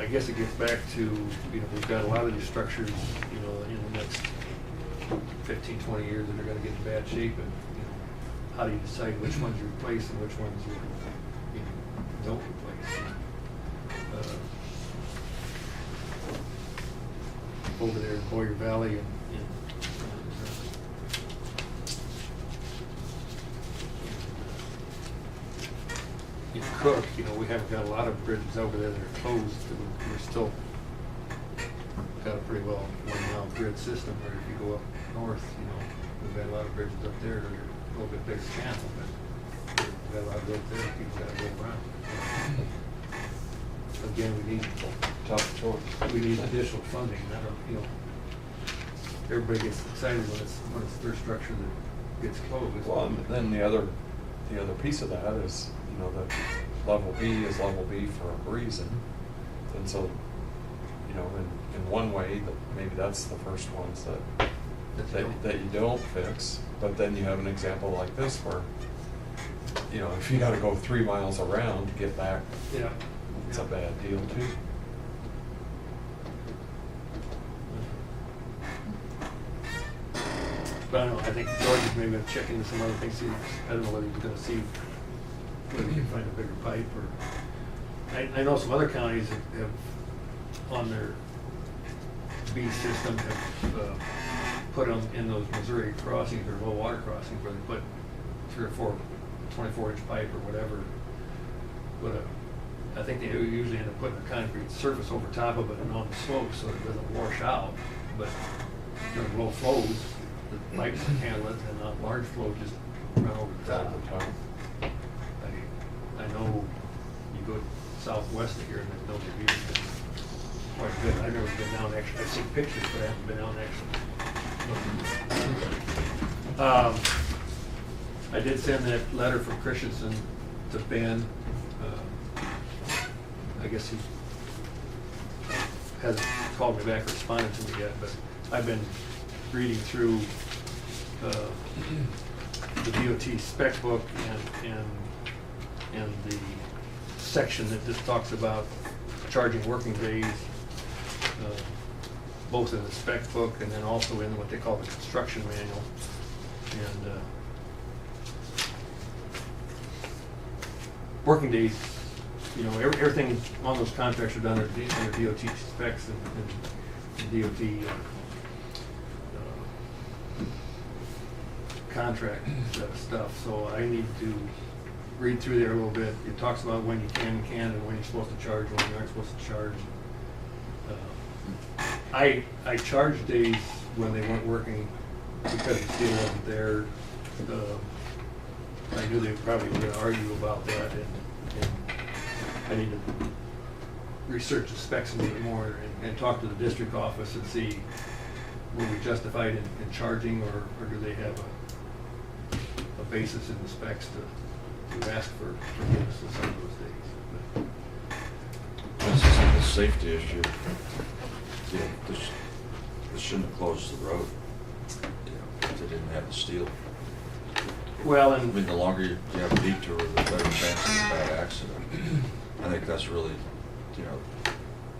S13: guess it gets back to, we've got a lot of these structures, in the next 15, 20 years that are going to get in bad shape, and how do you decide which ones you replace and which ones you don't replace? Over there in Boyer Valley and in Cook, we haven't got a lot of bridges over there that are closed. We're still got a pretty well run-down grid system, where if you go up north, we've got a lot of bridges up there that are a little bit bigger channel, but we've got a lot of road there, people gotta go around. Again, we need additional funding. I don't, everybody gets excited when it's their structure that gets closed.
S3: Well, and then the other piece of that is, that level B is level B for a reason. And so, in one way, maybe that's the first ones that you don't fix. But then you have an example like this where, if you gotta go 3 miles around to get back,
S13: Yeah.
S3: it's a bad deal too.
S13: But I don't know, I think George is maybe gonna check into some other things. I don't know whether he's gonna see whether he can find a bigger pipe, or I know some other counties have on their B system have put them in those Missouri crossings or low water crossings where they put 3 or 4 24-inch pipe or whatever. But I think they usually end up putting a concrete surface over top of it and on the slope so it doesn't wash out. But during low flows, the pipes can handle it, and on large flow just run over the top. I know you go southwest of here and there's no reviews. Quite good. I've never been down actually. I've seen pictures, but I haven't been down actually. I did send that letter from Christensen to Ben. I guess he hasn't called me back or responded to me yet, but I've been reading through the DOT spec book and the section that just talks about charging working days, both in the spec book and then also in what they call the construction manual. And working days, you know, everything on those contracts are done under DOT specs and DOT contract stuff. So I need to read through there a little bit. It talks about when you can and when you're supposed to charge, when you aren't supposed to charge. I charged days when they weren't working because the steel wasn't there. I knew they probably were going to argue about that, and I need to research the specs a little bit more and talk to the district office and see were we justified in charging, or do they have a basis in the specs to ask for forgiveness of some of those days.
S2: This is a safety issue. Yeah, this shouldn't have closed the road, you know, if they didn't have the steel.
S13: Well,
S2: I mean, the longer you have a detour, the better chance of a bad accident. I think that's really, you know,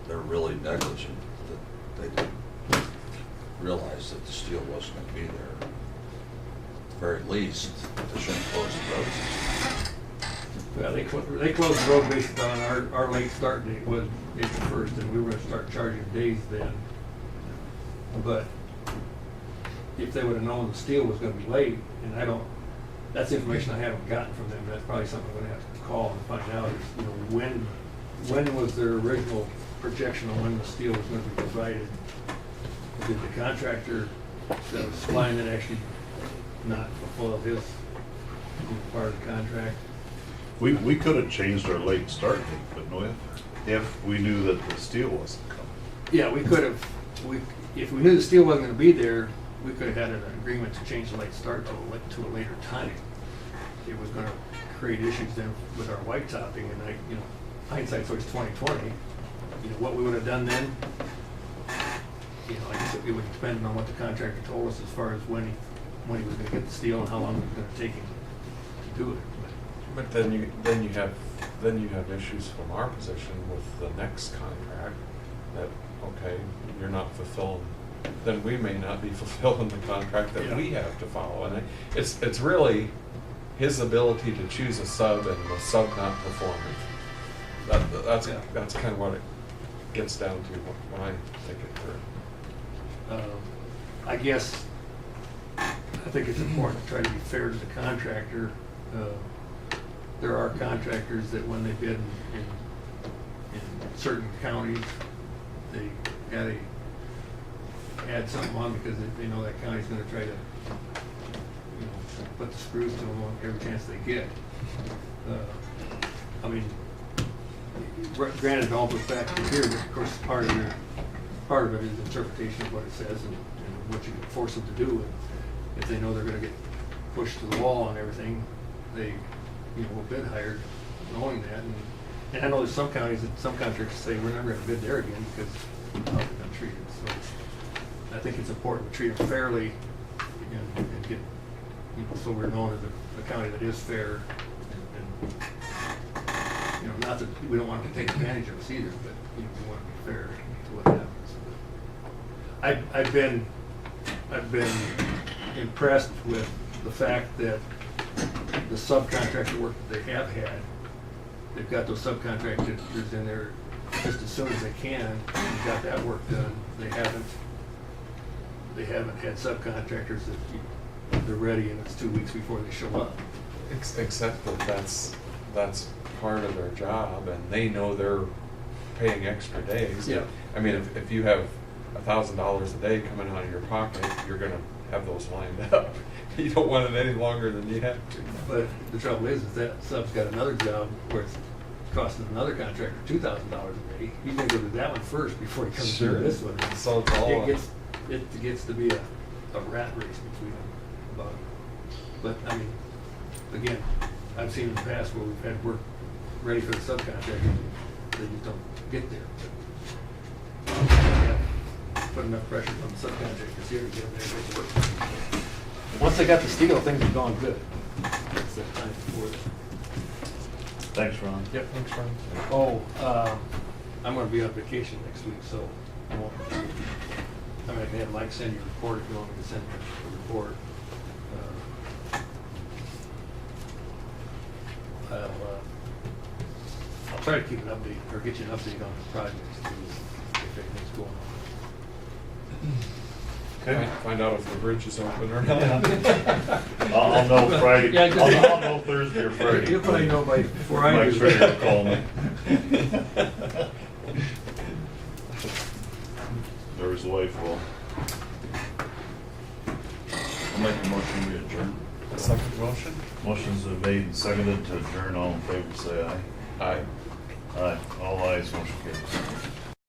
S2: they're really negligent that they didn't realize that the steel wasn't going to be there. At the very least, they shouldn't close the road.
S13: Well, they closed the road based on our late start date was April 1st, and we were going to start charging days then. But if they would have known the steel was going to be late, and that's information I haven't gotten from them. That's probably something I'm going to have to call and find out. Is, you know, when was their original projection on when the steel was going to be provided? Did the contractor that was supplying it actually not fulfill his part of the contract?
S1: We could have changed our late start date, couldn't we? If we knew that the steel wasn't coming.
S13: Yeah, we could have. If we knew the steel wasn't going to be there, we could have had an agreement to change the late start to a later time. It was going to create issues then with our white topping, and you know, hindsight's always 20/20. You know, what we would have done then. You know, I guess it would depend on what the contractor told us as far as when he was going to get the steel and how long it was going to take him to do it.
S3: But then you have issues from our position with the next contract that, okay, you're not fulfilling, then we may not be fulfilling the contract that we have to follow. And it's really his ability to choose a sub and the sub not performing. That's kind of what it gets down to when I think it through.
S13: I guess I think it's important to try to be fair to the contractor. There are contractors that when they bid in certain counties, they got to add something on because they know that county's going to try to, you know, put the screws to them on every chance they get. I mean, granted, it all goes back to here, but of course part of it is interpretation of what it says and what you can force them to do. And if they know they're going to get pushed to the wall on everything, they, you know, will bid higher knowing that. And I know there's some counties that some contractors say we're never going to bid there again because of how they've been treated. So I think it's important to treat them fairly and get, you know, so we're known as a county that is fair. And you know, not that we don't want them to take advantage of us either, but you know, we want to be fair to what happens. I've been impressed with the fact that the subcontractor work that they have had, they've got those subcontractors in there just as soon as they can and got that work done. They haven't they haven't had subcontractors that they're ready and it's 2 weeks before they show up.
S3: Except that that's part of their job, and they know they're paying extra days.
S13: Yeah.
S3: I mean, if you have $1,000 a day coming out of your pocket, you're gonna have those lined up. You don't want it any longer than you have to.
S13: But the trouble is that sub's got another job where it's costing another contractor $2,000 a day. He's gonna go to that one first before he comes
S3: Sure.
S13: to this one.
S3: So it's all
S13: It gets to be a rat race between them about it. But, I mean, again, I've seen in the past where we've had work ready for the subcontractor, they just don't get there. But, yeah, put enough pressure on the subcontractors here to get them there to make it work. Once they got the steel, things have gone good. It's that time for it.
S1: Thanks, Ron.
S13: Yep, thanks, Ron. Oh, I'm gonna be on vacation next week, so I won't. I mean, I can have Mike send you a report if you want me to send you a report. I'll try to keep an update, or get you an update on the projects, too, if anything's going on.
S1: Okay.
S3: Find out if the bridge is open or not.
S1: I'll know Friday,
S13: Yeah, just-
S1: I'll know Thursday or Friday.
S13: You'll probably know before I
S1: Mike's
S13: do.
S1: ready to call me. There's the wife will. I'll make a motion, we adjourn.
S3: Second motion?
S1: Motion's been made and seconded to adjourn. All in favor, say aye.
S3: Aye.
S1: Aye. All ayes, motion carries.